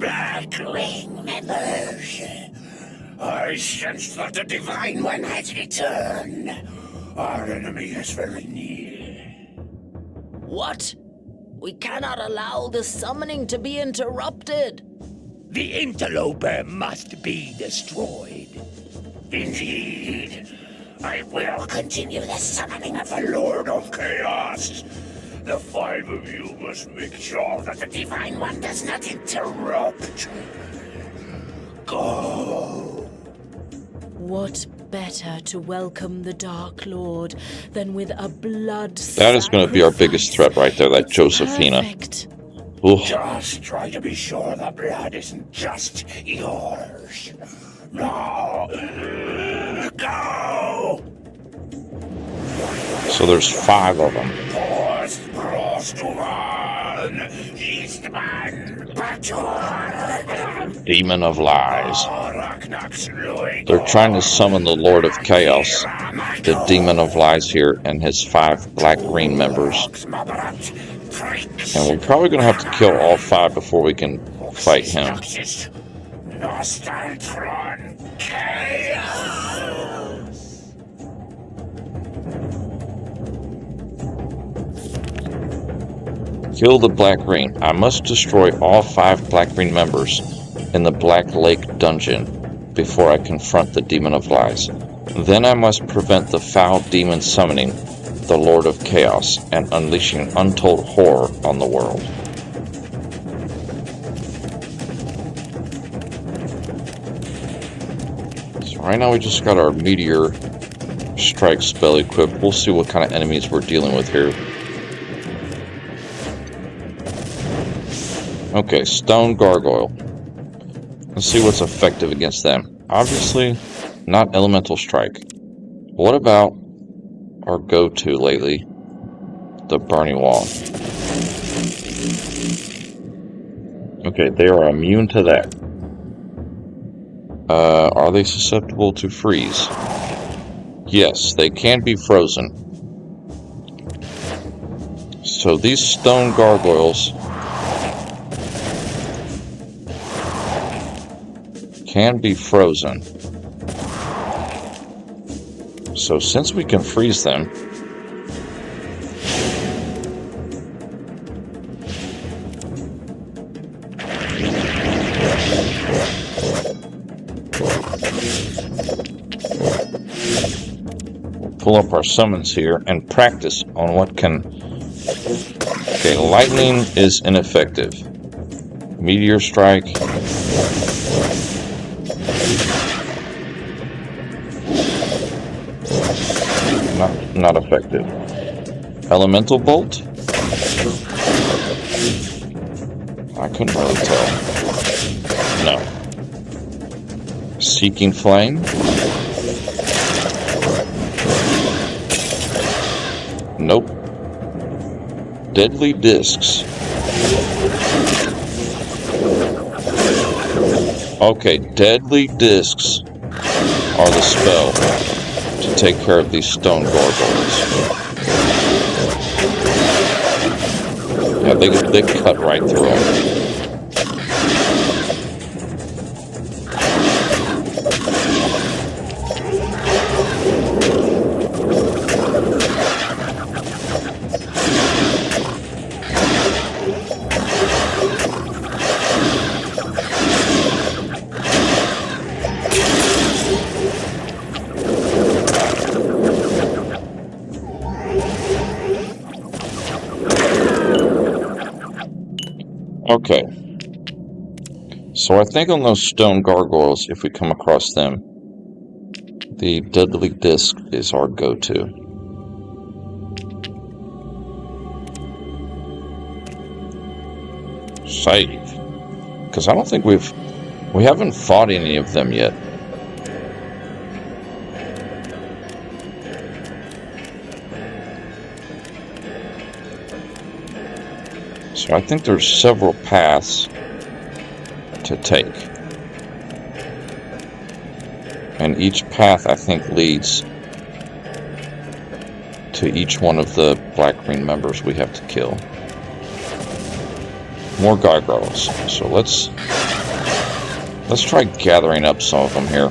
Black Ring members, I sense that the Divine One has returned. Our enemy is very near. What? We cannot allow the summoning to be interrupted. The interloper must be destroyed. Indeed. I will continue the summoning of the Lord of Chaos. The five of you must make sure that the Divine One does not interrupt. Go. What better to welcome the Dark Lord than with a blood That is going to be our biggest threat right there, that It's Josephina. perfect. Ooh. Just try to be sure the blood isn't just yours. Now, go! So there's 5 of them. Force cross to one. Demon of Lies. They're trying to summon the Lord of Chaos, the Demon of Lies here, and his 5 black-green members. And we're probably going to have to kill all 5 before we can fight him. Kill the black-green. I must destroy all 5 black-green members in the Black Lake dungeon before I confront the Demon of Lies. Then I must prevent the foul demon summoning the Lord of Chaos and unleashing untold horror on the world. So right now we just got our Meteor Strike spell equipped. We'll see what kind of enemies we're dealing with here. Okay, Stone Gargoyle. Let's see what's effective against them. Obviously, not Elemental Strike. What about our go-to lately? The Burning Wall. Okay, they are immune to that. Are they susceptible to freeze? Yes, they can be frozen. So these Stone Gargoyles can be frozen. So since we can freeze them, we'll pull up our summons here and practice on what can... Okay, lightning is ineffective. Meteor Strike... Not effective. Elemental Bolt? I couldn't really tell. No. Seeking Flame? Nope. Deadly Discs. Okay, Deadly Discs are the spell to take care of these Stone Gargoyles. Yeah, they cut right through them. Okay, so I think on those Stone Gargoyles, if we come across them, the Deadly Disc is our go-to. Save. Because I don't think we haven't fought any of them yet. So I think there's several paths to take. And each path, I think, leads to each one of the black-green members we have to kill. More gargoyles. So let's try gathering up some of them here.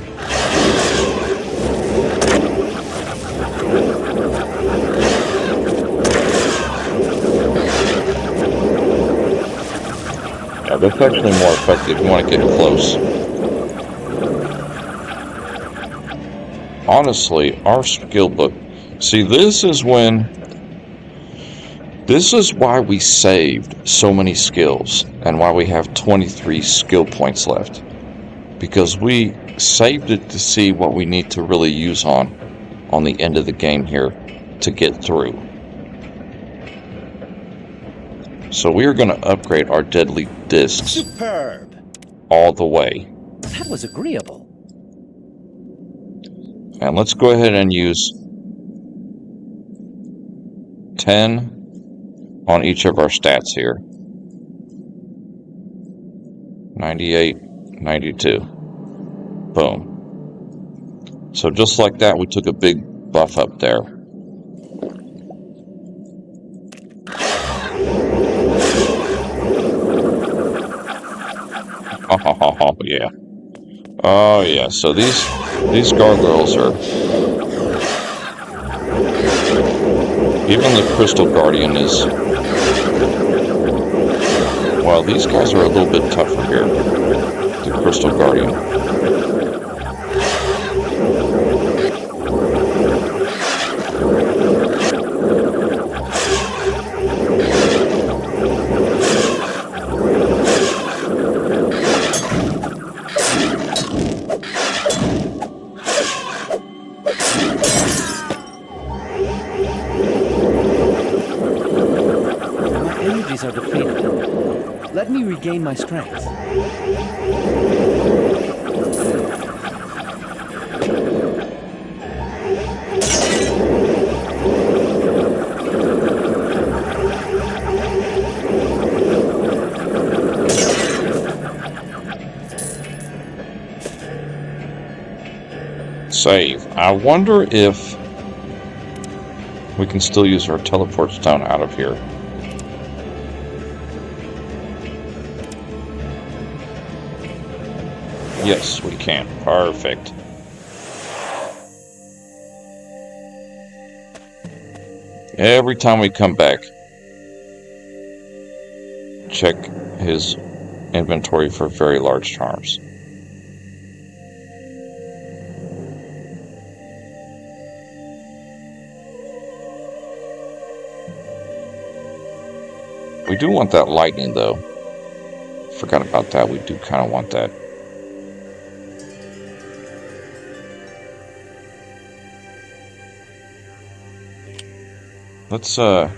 Yeah, that's actually more effective. You want to get close. Honestly, our skill book... See, this is why we saved so many skills and why we have 23 skill points left. Because we saved it to see what we need to really use on the end of the game here to get through. So we are going to upgrade our Deadly Discs. Superb! All the way. That was agreeable. And let's go ahead and use 10 on each of our stats here. 98, 92. Boom. So just like that, we took a big buff up there. Oh, yeah. Oh, yeah. So these gargoyles are... Even the Crystal Guardian is... Well, these guys are a little bit tougher here. The Crystal Guardian. My energies are depleted. Let me regain my strength. Save. I wonder if we can still use our teleport stone out of here. Yes, we can. Perfect. Every time we come back, check his inventory for very large charms. We do want that lightning, though. Forgot about that. We do kind of want that. Let's, grab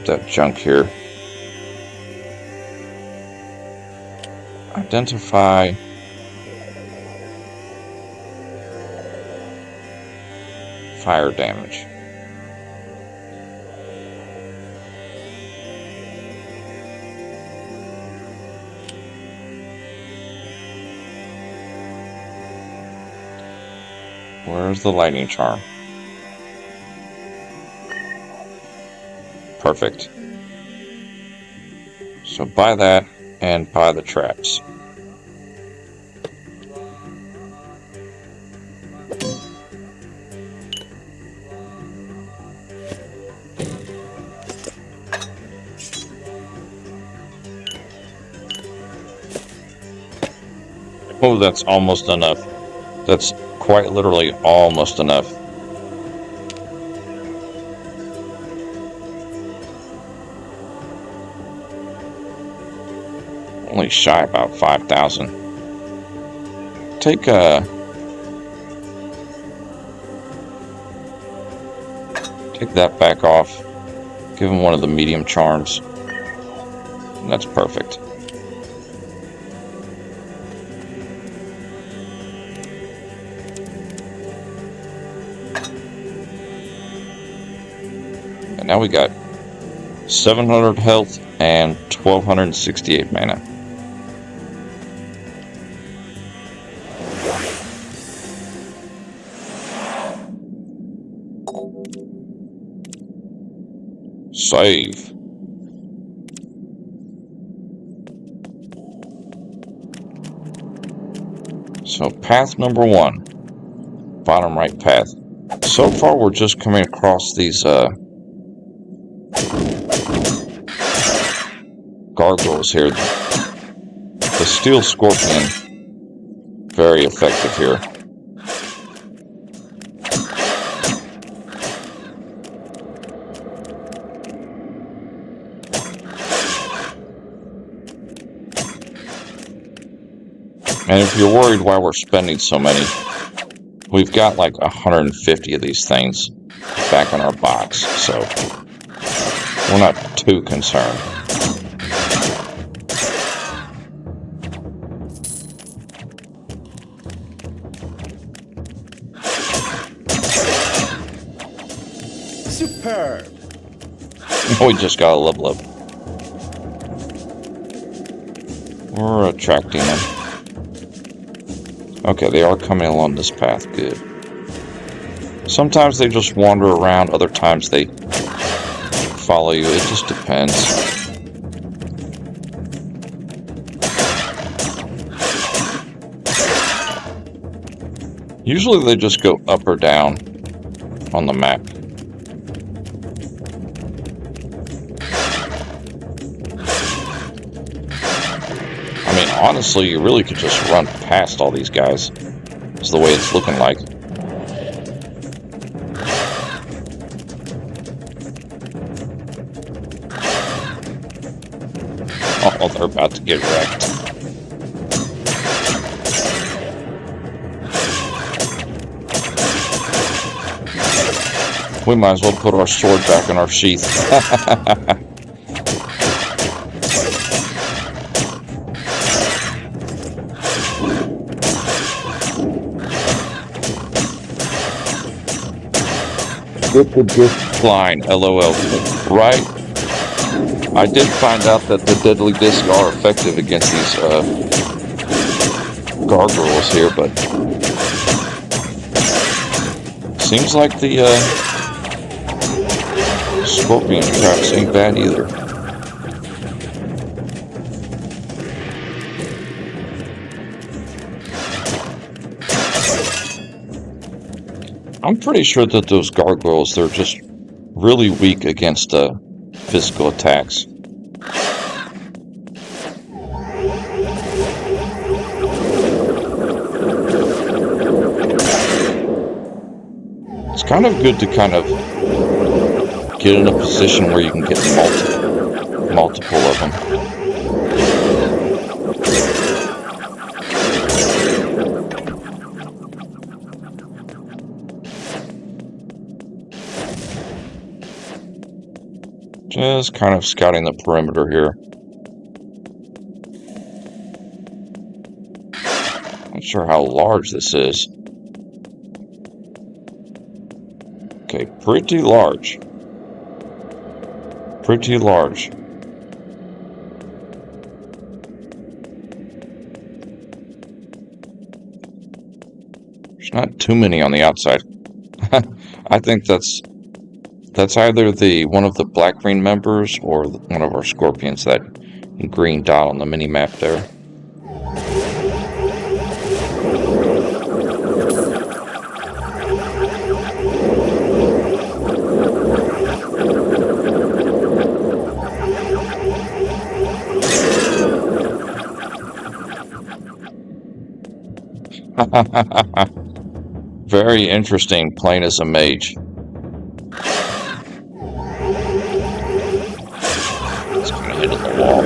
that junk here. Identify. Fire damage. Where's the lightning charm? Perfect. So buy that and buy the traps. Oh, that's almost enough. That's quite literally almost enough. Only shy about 5,000. Take that back off. Give him one of the medium charms. And that's perfect. And now we got 700 health and 1,268 mana. Save. So path number 1. Bottom right path. So far we're just coming across these gargoyles here. The steel scorpion, very effective here. And if you're worried why we're spending so many, we've got like 150 of these things back in our box, so we're not too concerned. Superb. We just got a level up. We're attracting them. Okay, they are coming along this path. Good. Sometimes they just wander around. Other times they follow you. It just depends. Usually they just go up or down on the map. I mean, honestly, you really could just run past all these guys. Is the way it's looking like. Oh, they're about to get wrecked. We might as well put our sword back in our sheath. Get the disc line, LOL. Right? I did find out that the deadly discs are effective against these gargoyles here, but seems like the scorpion traps ain't bad either. I'm pretty sure that those gargoyles, they're just really weak against physical attacks. It's kind of good to kind of get in a position where you can get multiple of them. Just kind of scouting the perimeter here. Not sure how large this is. Okay, pretty large. Pretty large. There's not too many on the outside. I think that's either one of the black-green members or one of our scorpions, that green dot on the mini-map there. Very interesting, playing as a mage. It's gonna hit the wall.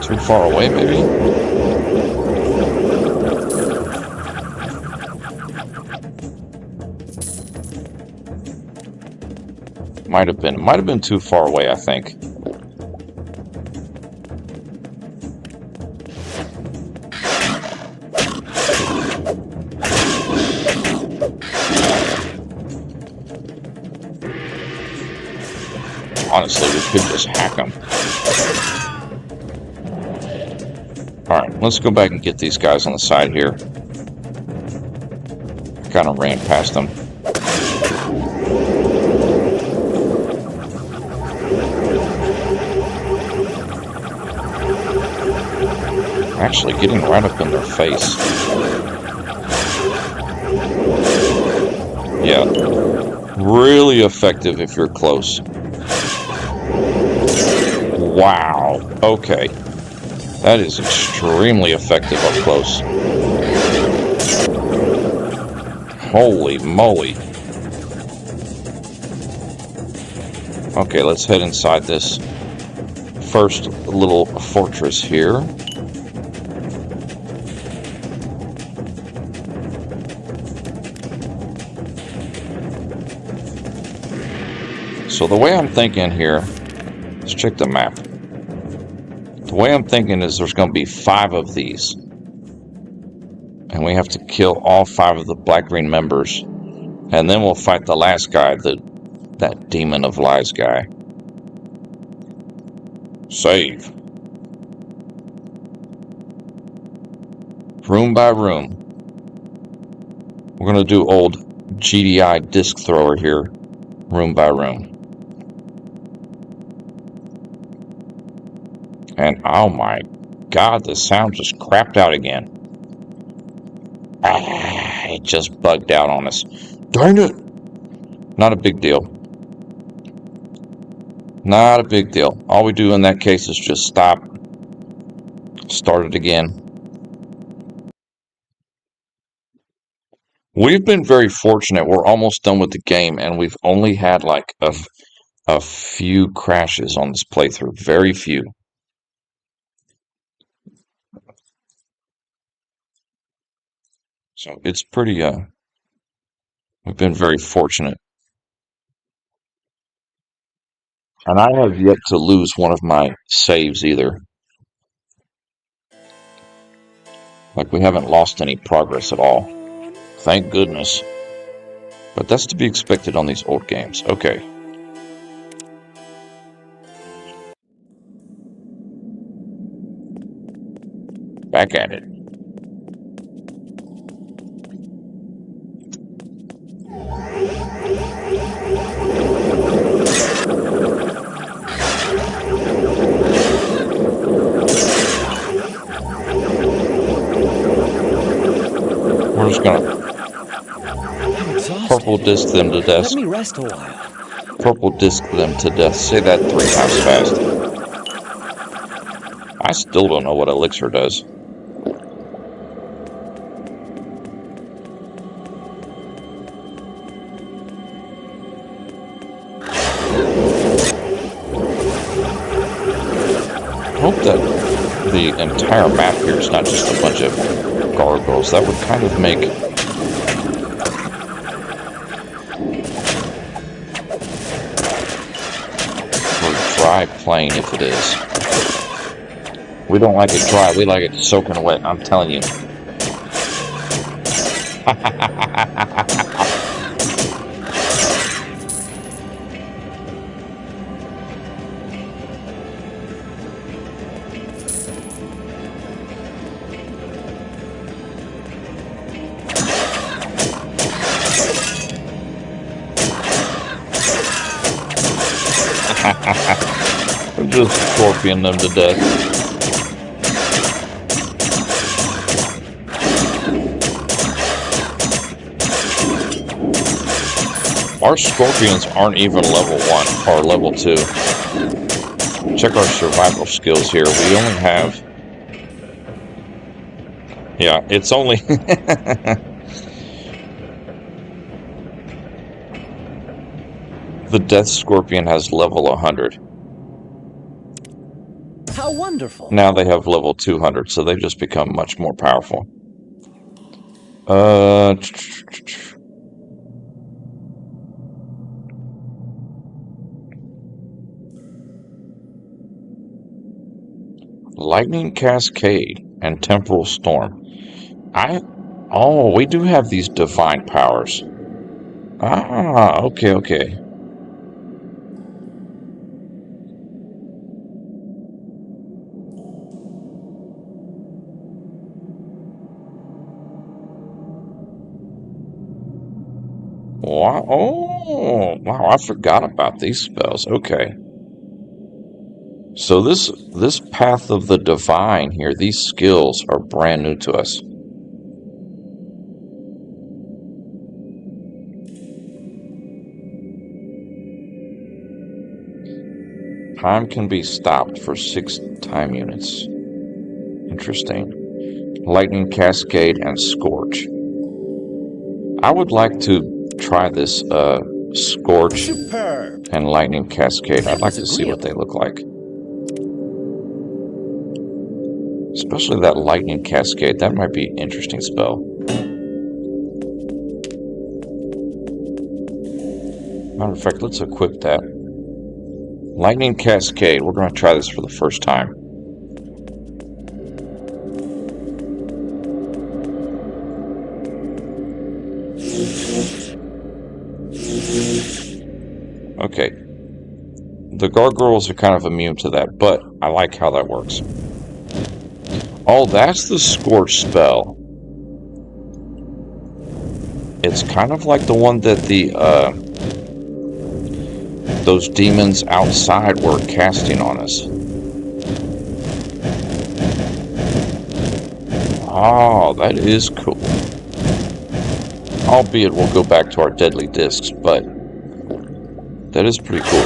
Too far away, maybe? Might have been too far away, I think. Honestly, we could just hack them. Alright, let's go back and get these guys on the side here. I kind of ran past them. Actually getting right up in their face. Yeah, really effective if you're close. Wow, okay. That is extremely effective up close. Holy moly. Okay, let's head inside this first little fortress here. So the way I'm thinking here Let's check the map. The way I'm thinking is there's going to be 5 of these. And we have to kill all 5 of the black-green members. And then we'll fight the last guy, that demon of lies guy. Save. Room by room. We're going to do old GDI disc thrower here. Room by room. And oh my god, the sound just crapped out again. It just bugged out on us. Darn it! Not a big deal. Not a big deal. All we do in that case is just stop. Start it again. We've been very fortunate. We're almost done with the game, and we've only had like a few crashes on this playthrough. Very few. So it's pretty, we've been very fortunate. And I have yet to lose one of my saves either. Like, we haven't lost any progress at all. Thank goodness. But that's to be expected on these old games. Okay. Back at it. We're just gonna purple disc them to death. Let me rest a while. Purple disc them to death. Say that 3 times fast. I still don't know what elixir does. I hope that the entire map here is not just a bunch of gargoyles. That would kind of make for dry playing if it is. We don't like it dry, we like it soaking wet, I'm telling you. We're just scorpion them to death. Our scorpions aren't even level 1 or level 2. Check our survival skills here. We only have... Yeah, it's only... The Death Scorpion has level 100. How wonderful. Now they have level 200, so they just become much more powerful. Lightning Cascade and Temporal Storm. Oh, we do have these divine powers. Ah, okay. Wow, oh, wow, I forgot about these spells. Okay. So this path of the divine here, these skills are brand new to us. Time can be stopped for 6 time units. Interesting. Lightning Cascade and Scorch. I would like to try this Scorch Superb. and Lightning Cascade. I'd like to see what they look like. Especially that Lightning Cascade. That might be an interesting spell. Matter of fact, let's equip that. Lightning Cascade. We're going to try this for the first time. Okay. The gargoyles are kind of immune to that, but I like how that works. Oh, that's the Scorch spell. It's kind of like the one that those demons outside were casting on us. Oh, that is cool. Albeit we'll go back to our deadly discs, but that is pretty cool.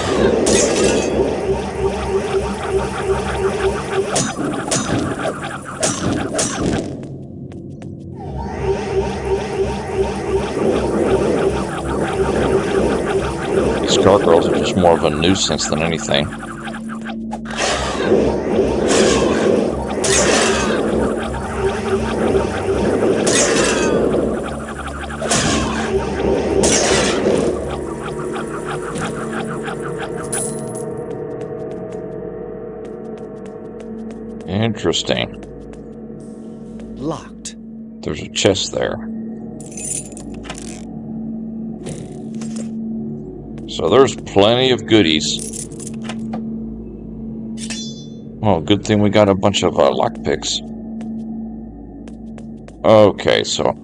These gargoyles are just more of a nuisance than anything. Interesting. Locked. There's a chest there. So there's plenty of goodies. Well, good thing we got a bunch of lockpicks. Okay, so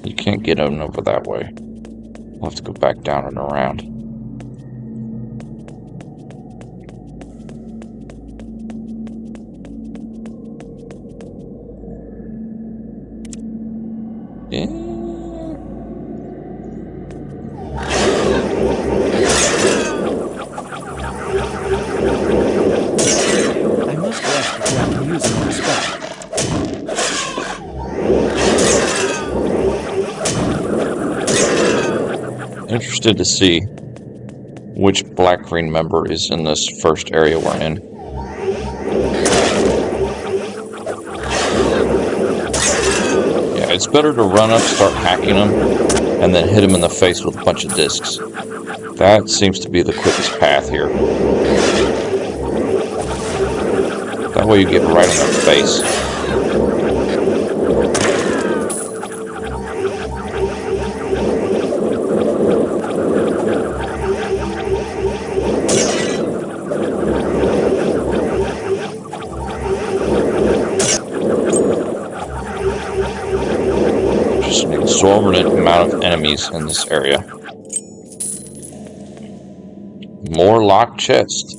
you can't get in over that way. We'll have to go back down and around. Yeah. I must rest before I can use another spell. Interested to see which black-green member is in this first area we're in. Yeah, it's better to run up, start hacking them, and then hit them in the face with a bunch of discs. That seems to be the quickest path here. That way you get right in their face. Just an exorbitant amount of enemies in this area. More locked chests.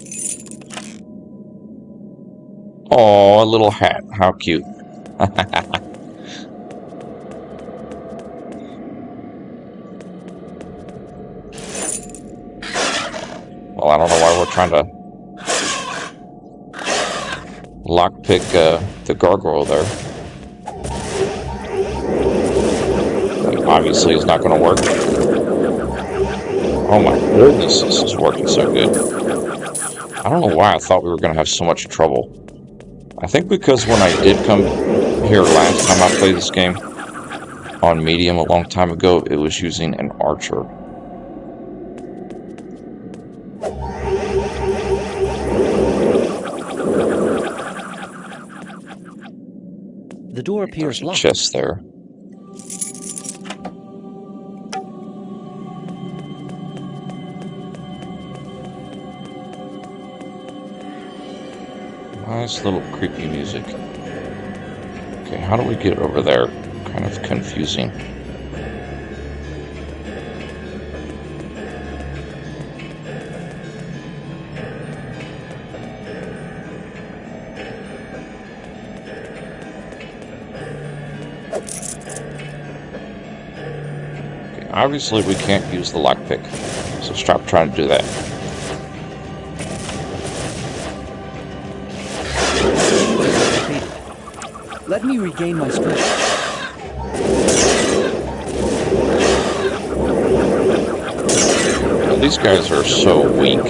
Oh, a little hat. How cute. Well, I don't know why we're trying to lockpick the gargoyle there. That obviously is not going to work. Oh my goodness, this is working so good. I don't know why I thought we were going to have so much trouble. I think because when I did come here last time I played this game on medium a long time ago, it was using an archer. The door appears There's a locked. chest there. Nice little creepy music. Okay, how do we get over there? Kind of confusing. Okay, obviously we can't use the lockpick, so stop trying to do that. Let me regain my strength. These guys are so weak.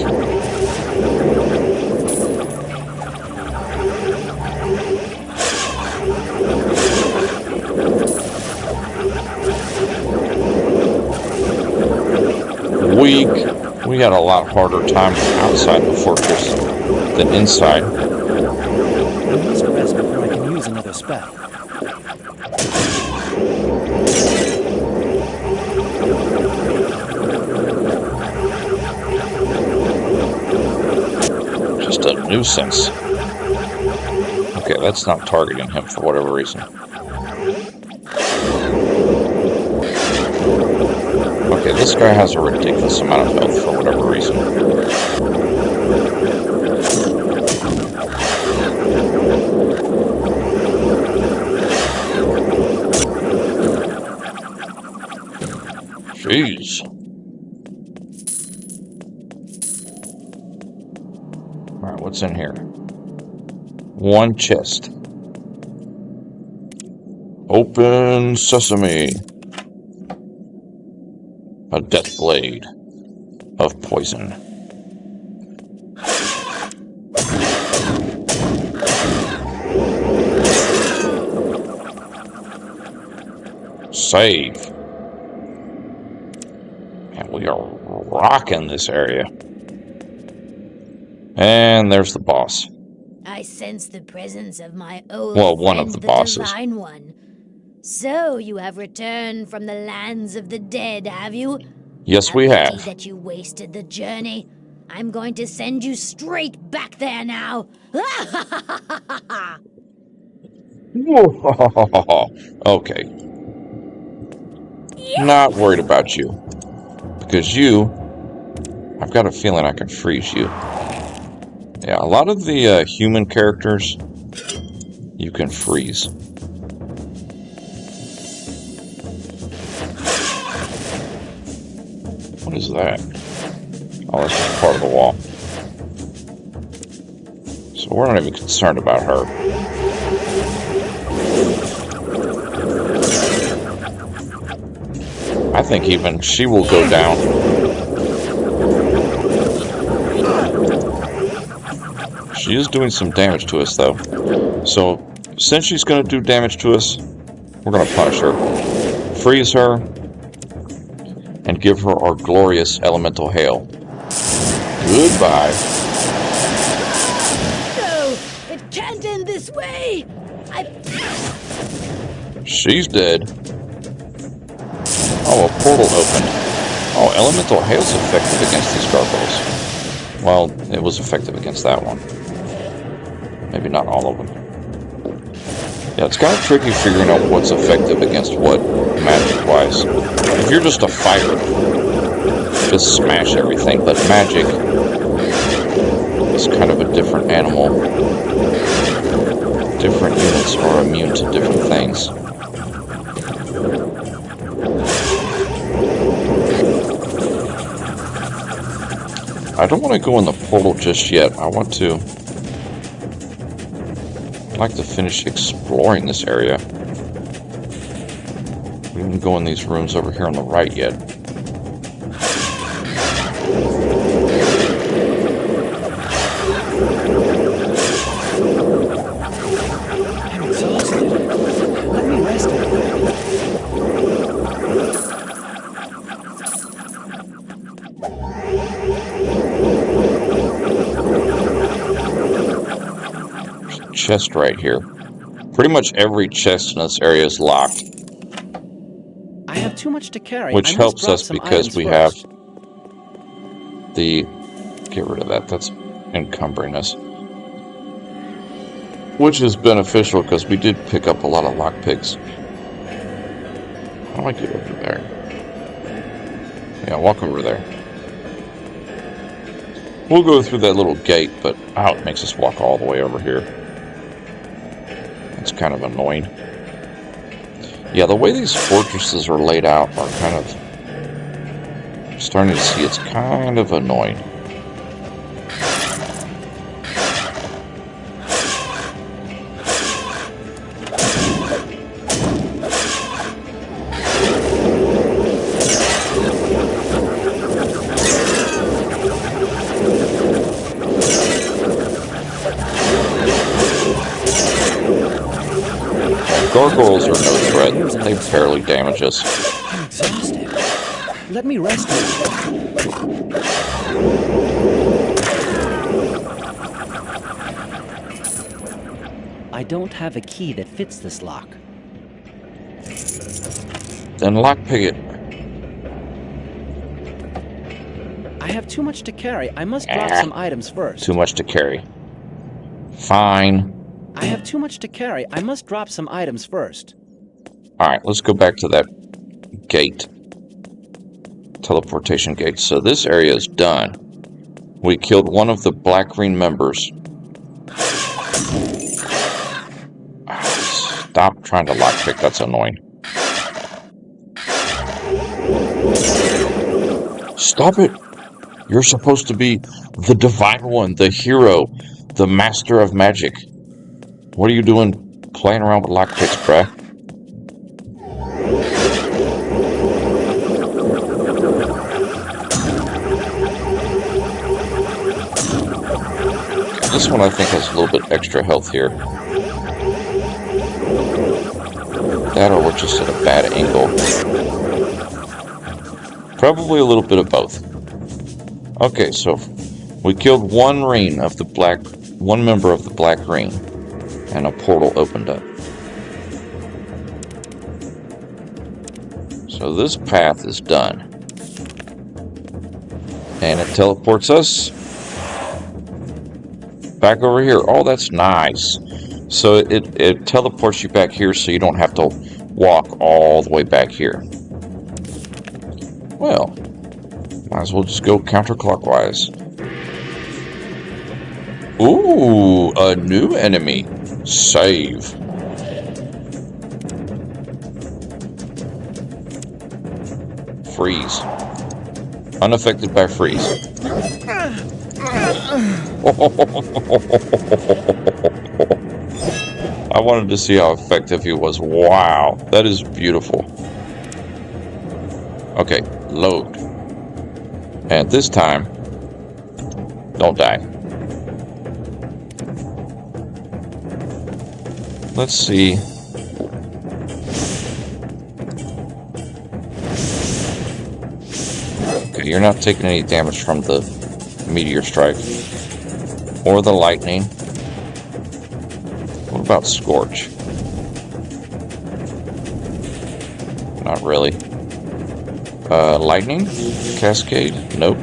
Weak. We had a lot harder time outside the fortress than inside. I must rest before I can use another spell. Just a nuisance. Okay, that's not targeting him for whatever reason. Okay, this guy has a ridiculous amount of health for whatever reason. Jeez. Alright, what's in here? One chest. Open sesame. A death blade of poison. Save. And we are rocking this area. And there's the boss. I sense the presence of my old Well, one friend, of the the bosses. Divine One. So you have returned from the lands of the dead, have you? Yes, we A pity have. that you wasted the journey. I'm going to send you straight back there now. Okay. Not worried about you. Because I've got a feeling I can freeze you. Yeah, a lot of the human characters, you can freeze. What is that? Oh, that's just part of the wall. So we're not even concerned about her. I think even she will go down. She is doing some damage to us, though. So, since she's going to do damage to us, we're going to punish her. Freeze her, and give her our glorious elemental hail. Goodbye. No, it can't end this way. She's dead. Oh, a portal opened. Oh, elemental hail's effective against these gargoyles. Well, it was effective against that one. Maybe not all of them. Yeah, it's kind of tricky figuring out what's effective against what, magic-wise. If you're just a fighter, just smash everything, but magic is kind of a different animal. Different units are immune to different things. I don't want to go in the portal just yet. I'd like to finish exploring this area. We didn't go in these rooms over here on the right yet. I'm exhausted. Let me rest a bit. Chest right here. Pretty much every chest in this area is locked, I have too much to carry. which I must helps drop us some because items we first. have the... Get rid of that. That's encumbering us. Which is beneficial because we did pick up a lot of lockpicks. How do I get over there? Yeah, walk over there. We'll go through that little gate, but it makes us walk all the way over here. It's kind of annoying. Yeah, the way these fortresses are laid out are kind of... I'm starting to see it's kind of annoying. Gargoyles are no threat. They barely damage us. I'm exhausted. Let Let me rescue you. I don't have a key that fits this lock. Then lockpick it. I have too much to carry. I must drop some items first. Too much to carry. Fine. I have too much to carry. I must drop some items first. Alright, let's go back to that gate. Teleportation gate. So this area is done. We killed one of the black-green members. Stop trying to lockpick. That's annoying. Stop it! You're supposed to be the divine one, the hero, the master of magic. What are you doing playing around with lockpicks, bruh? This one I think has a little bit extra health here. That or we're just at a bad angle. Probably a little bit of both. Okay, so we killed one member of the Black Ring, and a portal opened up. So this path is done. And it teleports us back over here. Oh, that's nice. So it teleports you back here so you don't have to walk all the way back here. Well, might as well just go counterclockwise. Ooh, a new enemy. Save. Freeze. Unaffected by freeze. I wanted to see how effective he was. Wow, that is beautiful. Okay, load. And this time, don't die. Let's see. Okay, you're not taking any damage from the meteor strike or the lightning. What about Scorch? Not really. Lightning? Cascade? Nope.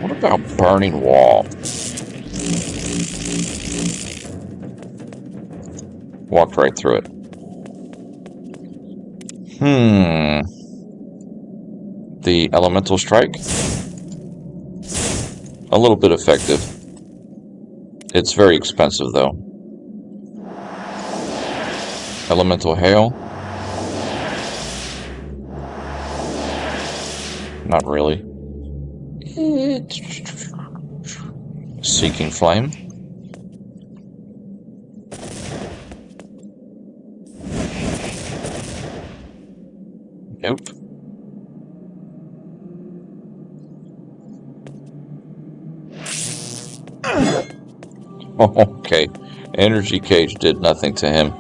What about Burning Wall? Walked right through it. The Elemental Strike? A little bit effective. It's very expensive, though. Elemental Hail? Not really. Seeking Flame? Nope. Okay. Energy Cage did nothing to him.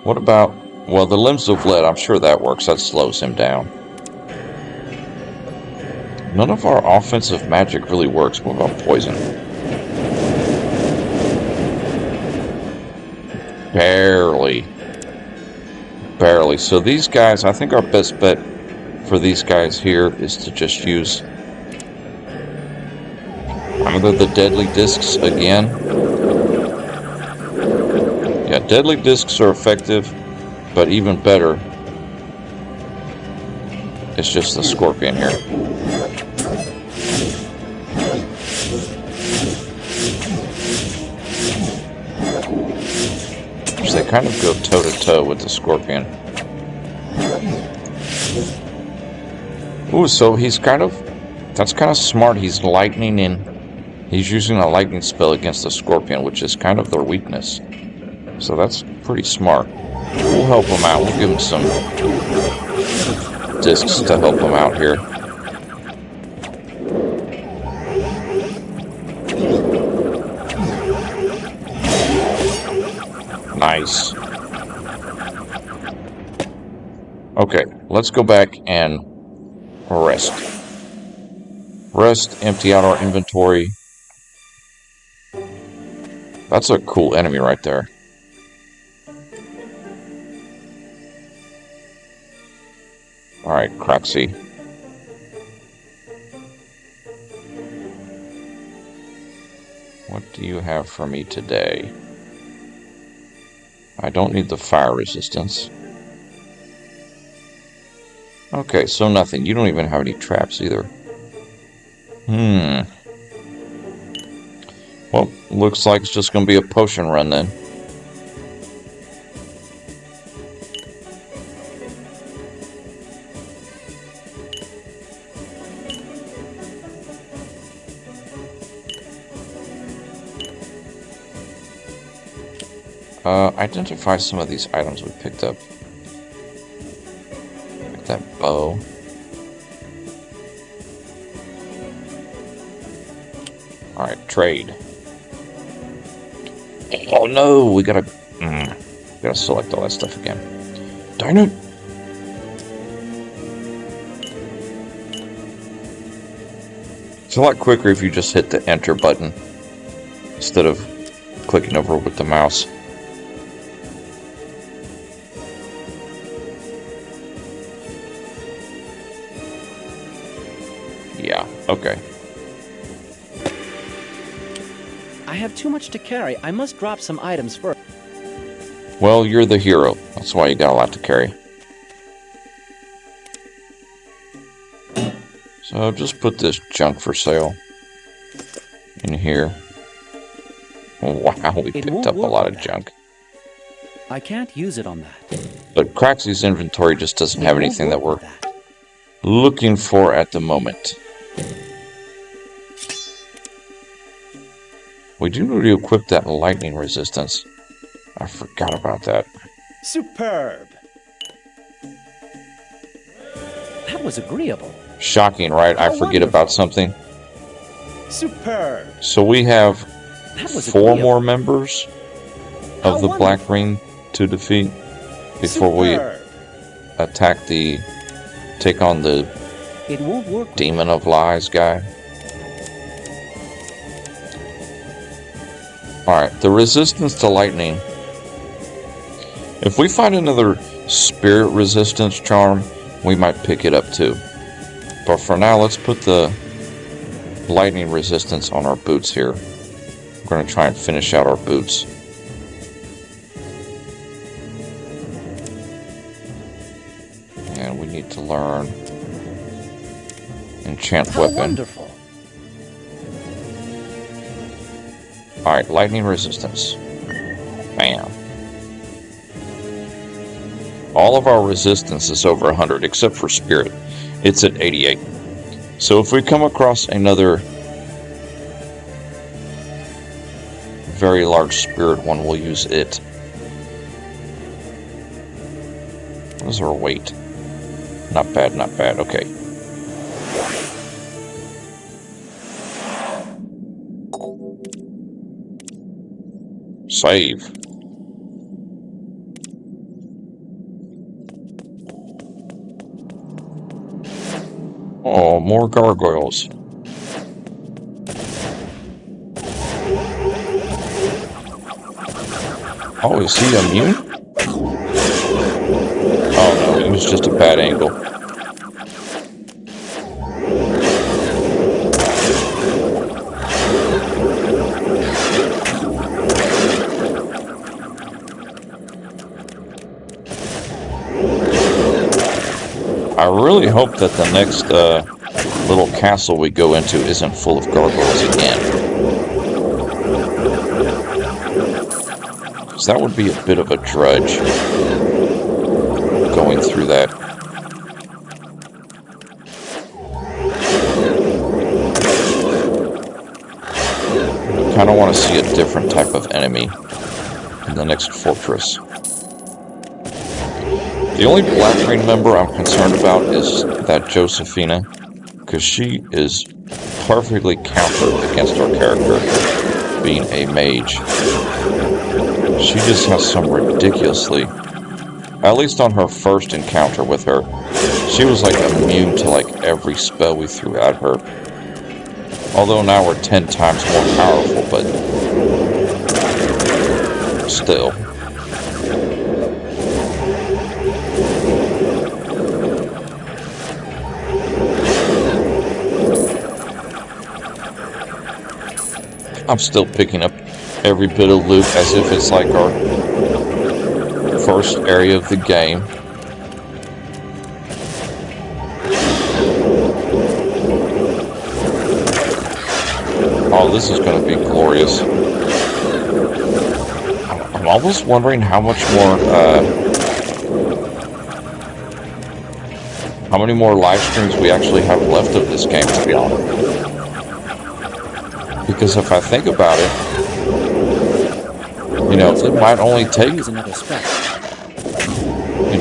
What about... Well, the Limbs of Lead, I'm sure that works. That slows him down. None of our offensive magic really works. What about Poison? Barely. Barely. So these guys, I think our best bet for these guys here is to just use either the Deadly Discs again. Yeah, Deadly Discs are effective, but even better, it's just the Scorpion here. So they kind of go toe-to-toe with the Scorpion. Ooh, so he's kind of... That's kind of smart. He's lightning in... He's using a lightning spell against the Scorpion, which is kind of their weakness. So that's pretty smart. We'll help him out. We'll give him some discs to help him out here. Nice. Okay, let's go back and rest. Rest, empty out our inventory. That's a cool enemy right there. Alright, Craxy. What do you have for me today? I don't need the fire resistance. Okay, so nothing. You don't even have any traps either. Well, looks like it's just going to be a potion run then. Identify some of these items we picked up. Like that bow. Alright, trade. Oh no, we gotta select all that stuff again. Darn it! It's a lot quicker if you just hit the enter button instead of clicking over with the mouse. Yeah, okay. I have too much to carry. I must drop some items first. Well, you're the hero. That's why you got a lot to carry. So just put this junk for sale in here. Wow, we picked up a lot of junk. I can't use it on that. But Craxy's inventory just doesn't have anything that we're looking for at the moment. We do need to equip that lightning resistance. I forgot about that. Superb. That was agreeable. Shocking, right? I forget about something. Superb. So we have That was 4 agreeable. more members of the Black Ring to defeat before we take on the It won't work. Demon of Lies guy. Alright, the resistance to lightning. If we find another spirit resistance charm, we might pick it up too. But for now, let's put the lightning resistance on our boots here. We're going to try and finish out our boots. And we need to learn enchant How weapon. wonderful. Alright, lightning resistance. Bam. All of our resistance is over 100, except for spirit. It's at 88. So if we come across another very large spirit one, we'll use it. What is our weight? Not bad, not bad. Okay. Save. Oh, more gargoyles. Oh, is he immune? Oh no, it was just a bad angle. I really hope that the next little castle we go into isn't full of gargoyles again. Because that would be a bit of a drudge, going through that. I kind of want to see a different type of enemy in the next fortress. The only Black Ring member I'm concerned about is that Josephina, because she is perfectly countered against our character being a mage. She just has some ridiculously At least on her first encounter with her, she was like immune to like every spell we threw at her. Although now we're 10 times more powerful, but still. I'm still picking up every bit of loot as if it's like our first area of the game. Oh, this is going to be glorious. I'm almost wondering how much more, how many more live streams we actually have left of this game, to be honest. Because if I think about it, you know, it might only take, you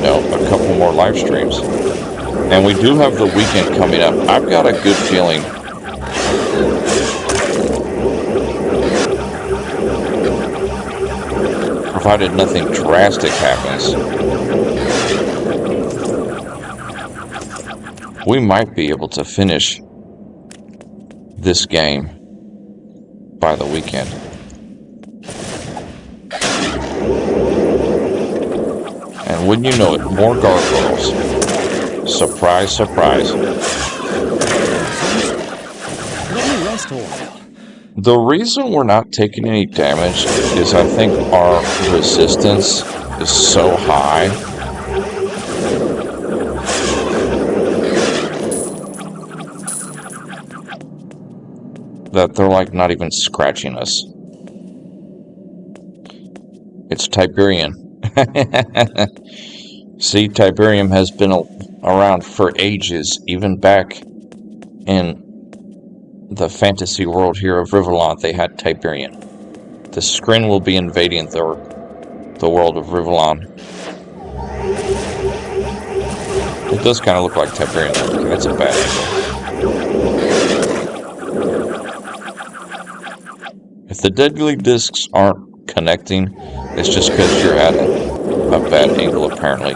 know, a couple more live streams. And we do have the weekend coming up. I've got a good feeling provided nothing drastic happens, we might be able to finish this game by the weekend. And wouldn't you know it, more gargoyles. Surprise, surprise. Let me rest a while. The reason we're not taking any damage is I think our resistance is so high that they're like not even scratching us. It's Tiberian. See, Tiberium has been around for ages, even back in the fantasy world here of Rivellon, they had Tiberian. The Skrin will be invading the world of Rivellon. It does kind of look like Tiberian. That's a bad angle. If the deadly discs aren't connecting, it's just because you're at a bad angle, apparently.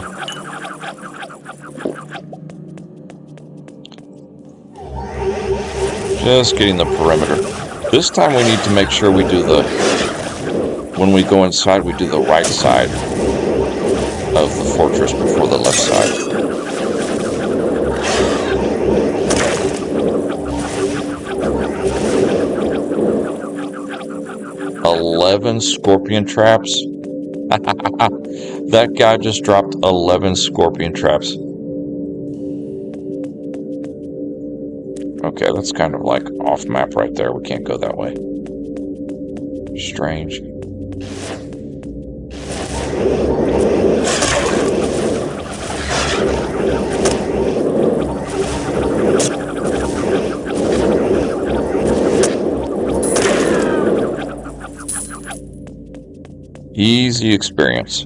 Just getting the perimeter. This time we need to make sure we do when we go inside, we do the right side of the fortress before the left side. "11 scorpion traps." That guy just dropped 11 scorpion traps. Okay, that's kind of like off map right there. We can't go that way. Strange. Easy experience.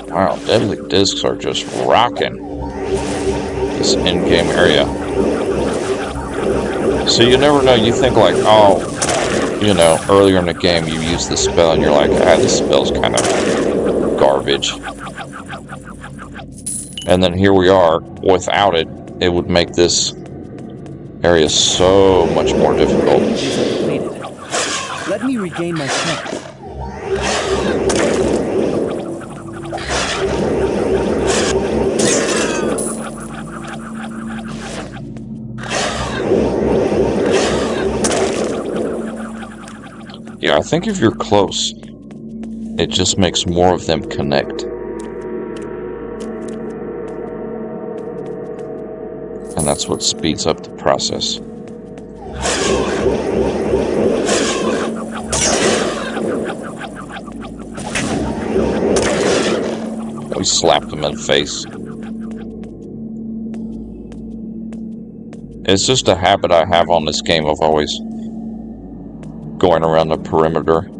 Wow, deadly discs are just rocking this in-game area. So you never know, you think like, oh, you know, earlier in the game you use the spell and you're like, this spell's kind of garbage. And then here we are, without it, it would make this area so much more difficult. Let me regain my strength. Yeah, I think if you're close, it just makes more of them connect. And that's what speeds up the process. We slapped him in the face. It's just a habit I have on this game of always going around the perimeter.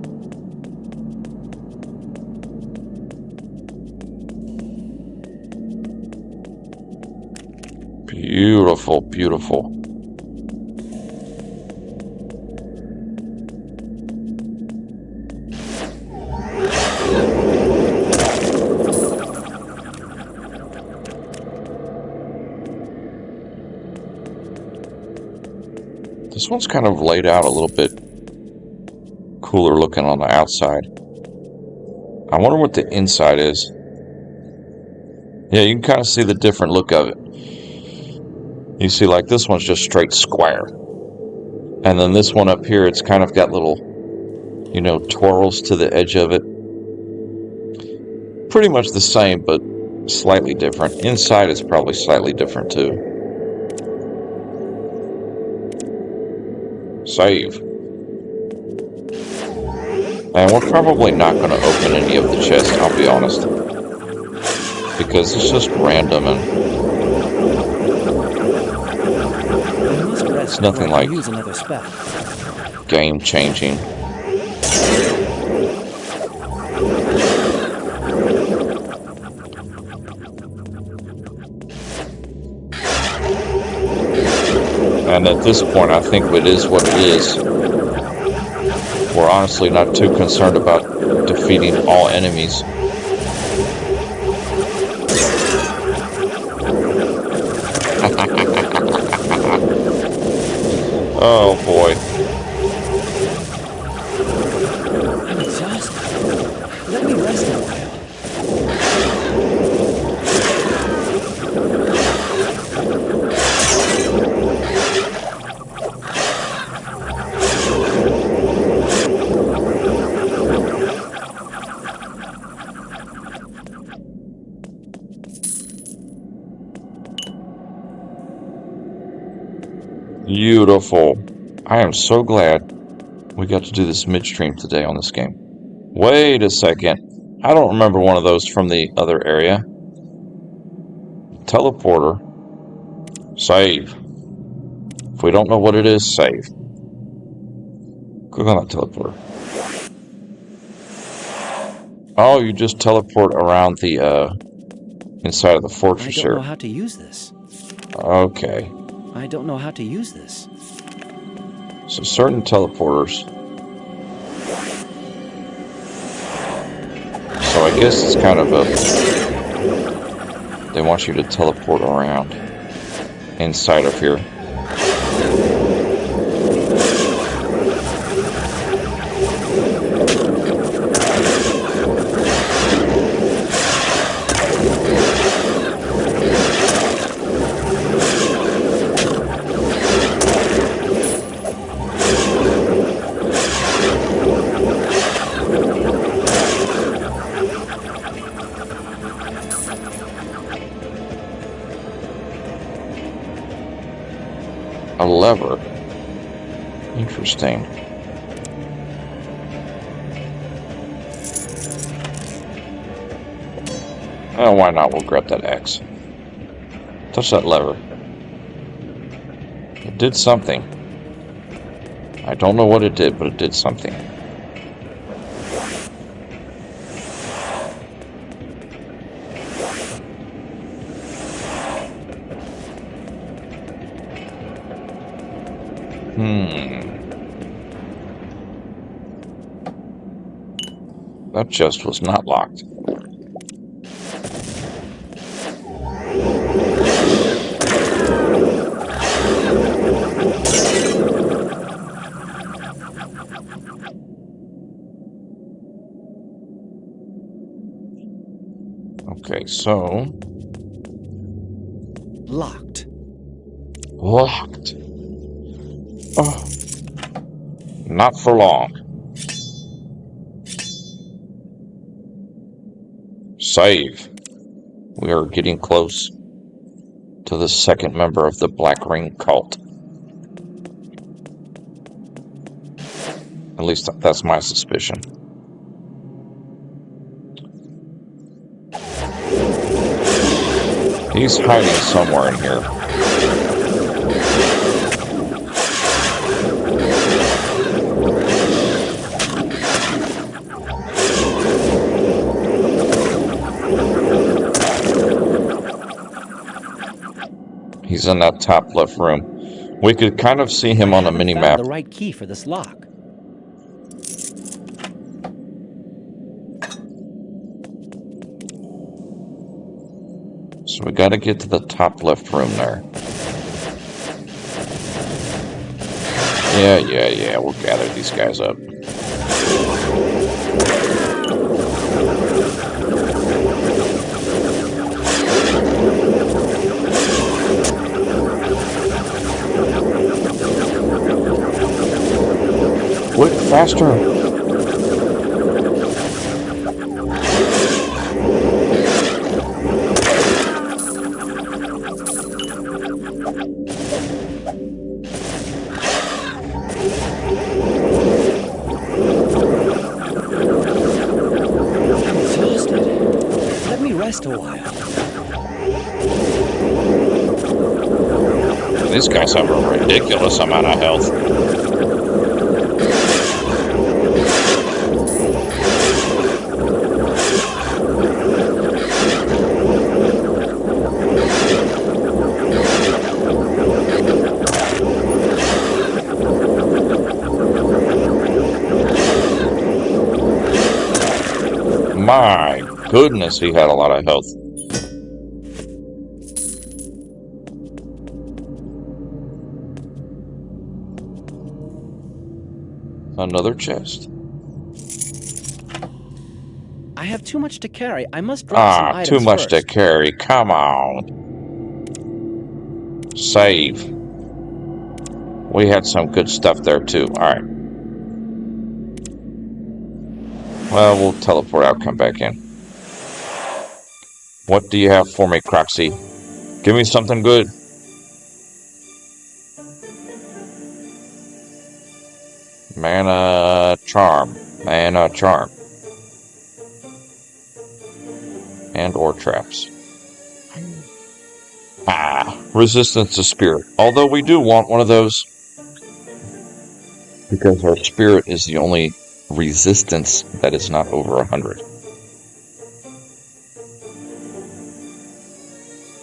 Beautiful, beautiful. This one's kind of laid out a little bit cooler looking on the outside. I wonder what the inside is. Yeah, you can kind of see the different look of it. You see, like, this one's just straight square. And then this one up here, it's kind of got little, you know, twirls to the edge of it. Pretty much the same, but slightly different. Inside is probably slightly different, too. Save. And we're probably not going to open any of the chests, I'll be honest. Because it's just random and it's nothing like use another spell. game changing. And at this point, I think it is what it is. We're honestly not too concerned about defeating all enemies. Oh boy. I'm exhausted. Let me rest a while. Beautiful. I am so glad we got to do this midstream today on this game. Wait a second. I don't remember one of those from the other area. Teleporter. Save. If we don't know what it is, save. Click on that teleporter. Oh, you just teleport around the inside of the fortress I here. don't know how to use this. Okay. I don't know how to use this. So certain teleporters. So I guess it's kind of a... They want you to teleport around inside of here. A lever. Interesting. Oh, why not? We'll grab that axe. Touch that lever. It did something. I don't know what it did, but it did something. That chest was not locked. Okay, so... Locked. Locked. Oh. Not for long. Save. We are getting close to the second member of the Black Ring cult. At least that's my suspicion. He's hiding somewhere in here. He's in that top left room. We could kind of see him on the mini map. The right key for this lock. So we got to get to the top left room there. Yeah. We'll gather these guys up. Quick, faster! Rest a while. These guys have a ridiculous amount of health. My goodness, he had a lot of health. Another chest. I have too much to carry. I must drop some items too much first. to carry. Come on. Save. We had some good stuff there too. Alright. Well, we'll teleport out, come back in. What do you have for me, Croxy? Give me something good. Mana charm. Mana charm. And or traps. Resistance to spirit. Although we do want one of those. Because our spirit is the only resistance that is not over 100.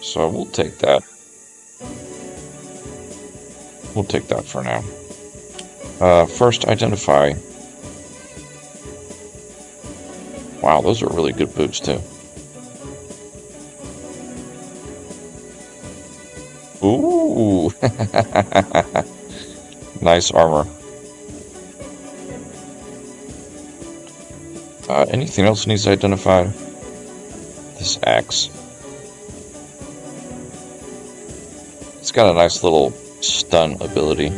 So we'll take that. We'll take that for now. First, identify. Wow, those are really good boots too. Ooh! Nice armor. Anything else needs identified? This axe. It's got a nice little stun ability.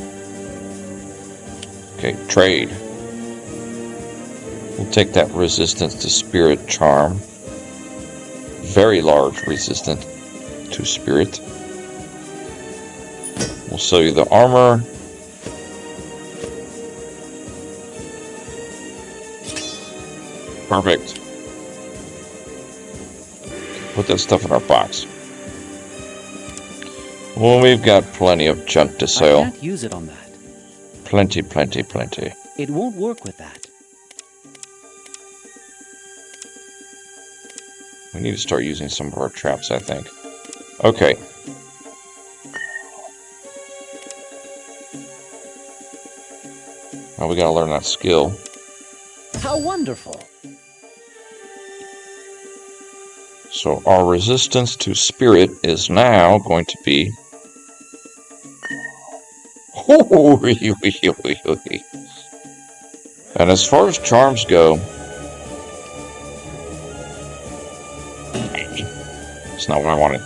Okay, trade. We'll take that resistance to spirit charm. Very large resistance to spirit. We'll sell you the armor. Perfect. Put that stuff in our box. Well, we've got plenty of junk to sell. I can't use it on that. Plenty. It won't work with that. We need to start using some of our traps, I think. Okay. Now we gotta learn that skill. How wonderful. So our resistance to spirit is now going to be... And as far as charms go... It's not what I wanted.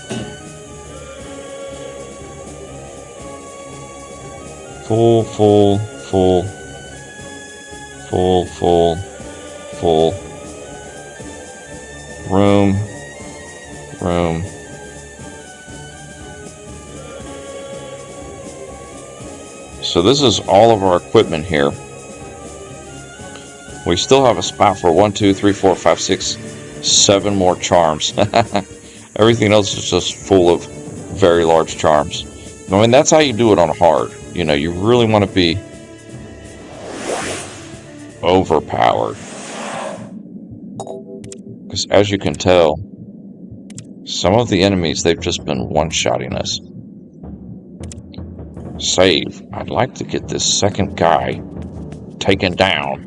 Full. Room. So this is all of our equipment here. We still have a spot for 1, 2, 3, 4, 5, 6, 7 more charms. Everything else is just full of very large charms. I mean, that's how you do it on hard. You know, you really want to be overpowered. Because as you can tell, some of the enemies, they've just been one-shotting us. save. I'd like to get this second guy taken down.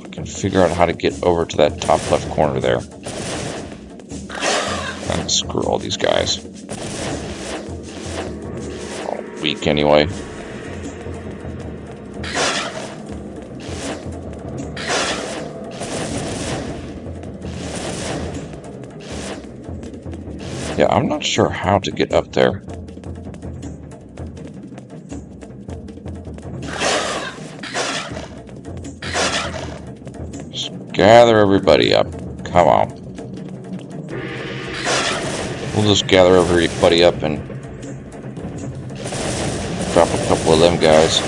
I can figure out how to get over to that top left corner there. And screw all these guys. All weak anyway. Yeah, I'm not sure how to get up there. Just gather everybody up. Come on. We'll just gather everybody up and drop a couple of them guys.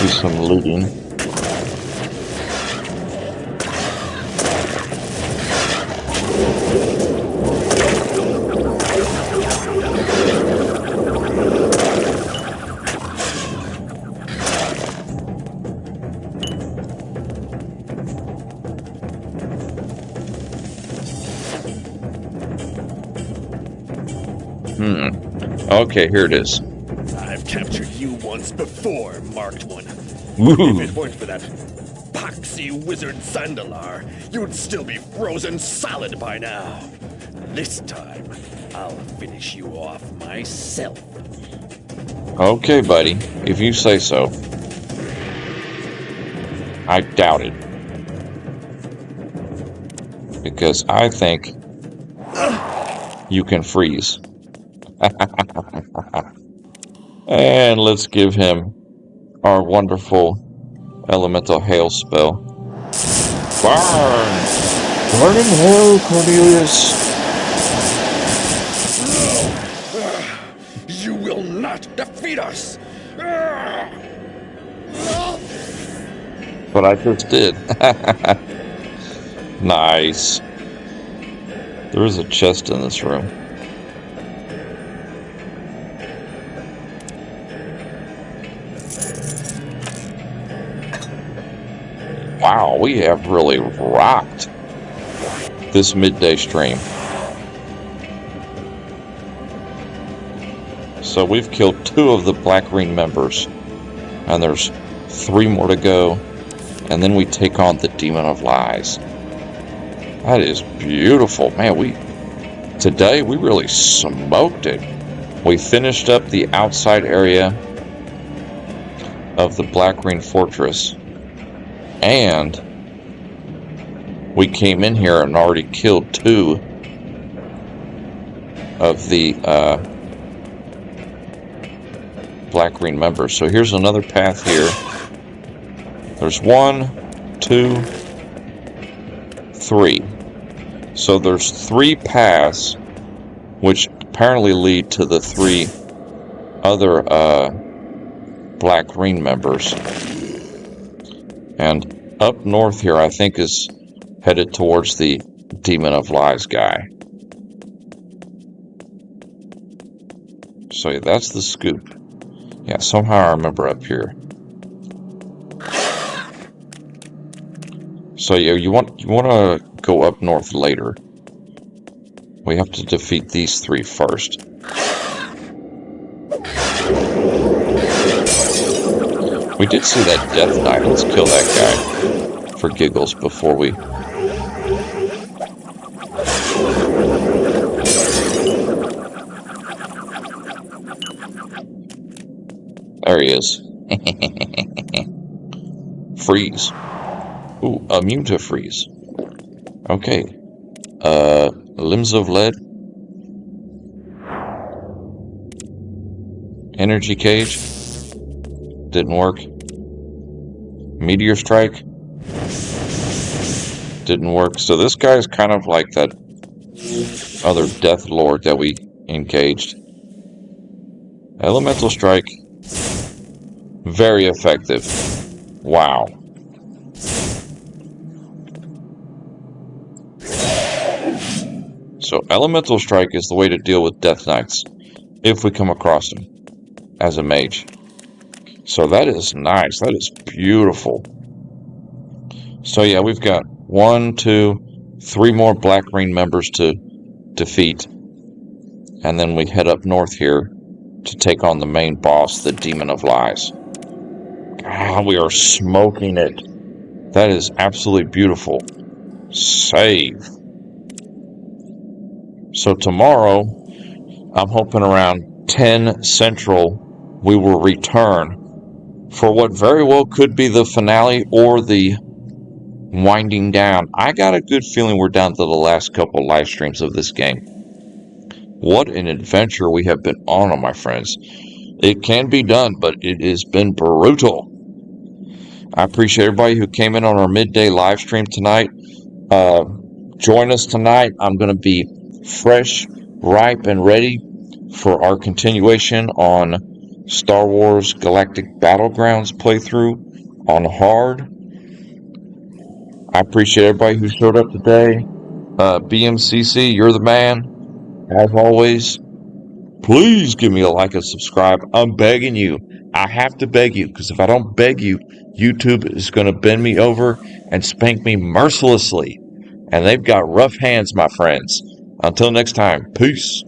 Do some looting. Okay, here it is. I've captured you once before, Marked One. Woohoo! If it weren't for that poxy wizard Zandalar, you'd still be frozen solid by now. This time, I'll finish you off myself. Okay, buddy. If you say so. I doubt it. Because I think you can freeze. And let's give him our wonderful elemental hail spell. Burn! Burn in hell, Cornelius! You will not defeat us! But I just did. Nice. There is a chest in this room. Wow, we have really rocked this midday stream. So we've killed 2 of the Black Ring members, and there's 3 more to go, and then we take on the Demon of Lies. That is beautiful. Man, today we really smoked it. We finished up the outside area of the Black Ring Fortress, and we came in here and already killed 2 of the Black Ring members. So here's another path here. There's 1, 2, 3. So there's 3 paths which apparently lead to the 3 other Black Ring members. And up north here, I think, is headed towards the Demon of Lies guy. So yeah, that's the scoop. Yeah, somehow I remember up here. So yeah, you want to go up north later. We have to defeat these 3 first. We did see that Death Knight. Let's kill that guy for giggles before we... There he is. Freeze. Ooh, immune to freeze. Okay. Limbs of lead. Energy cage. Didn't work. Meteor strike. Didn't work. So this guy's kind of like that other Death Lord that we engaged. Elemental strike. Very effective. Wow. So elemental strike is the way to deal with Death Knights if we come across them as a mage. So that is nice. That is beautiful. So yeah, we've got 1, 2, 3 more Black Ring members to defeat. And then we head up north here to take on the main boss, the Demon of Lies. We are smoking it. That is absolutely beautiful. Save. So tomorrow, I'm hoping around 10 Central, we will return for what very well could be the finale or the winding down. I got a good feeling we're down to the last couple live streams of this game. What an adventure we have been on, my friends. It can be done, but it has been brutal. I appreciate everybody who came in on our midday live stream tonight. Join us tonight. I'm going to be fresh, ripe, and ready for our continuation on Star Wars Galactic Battlegrounds playthrough on hard. I appreciate everybody who showed up today. BMCC, you're the man. As always, please give me a like and subscribe. I'm begging you. I have to beg you, because if I don't beg you, YouTube is going to bend me over and spank me mercilessly. And they've got rough hands, my friends. Until next time, peace.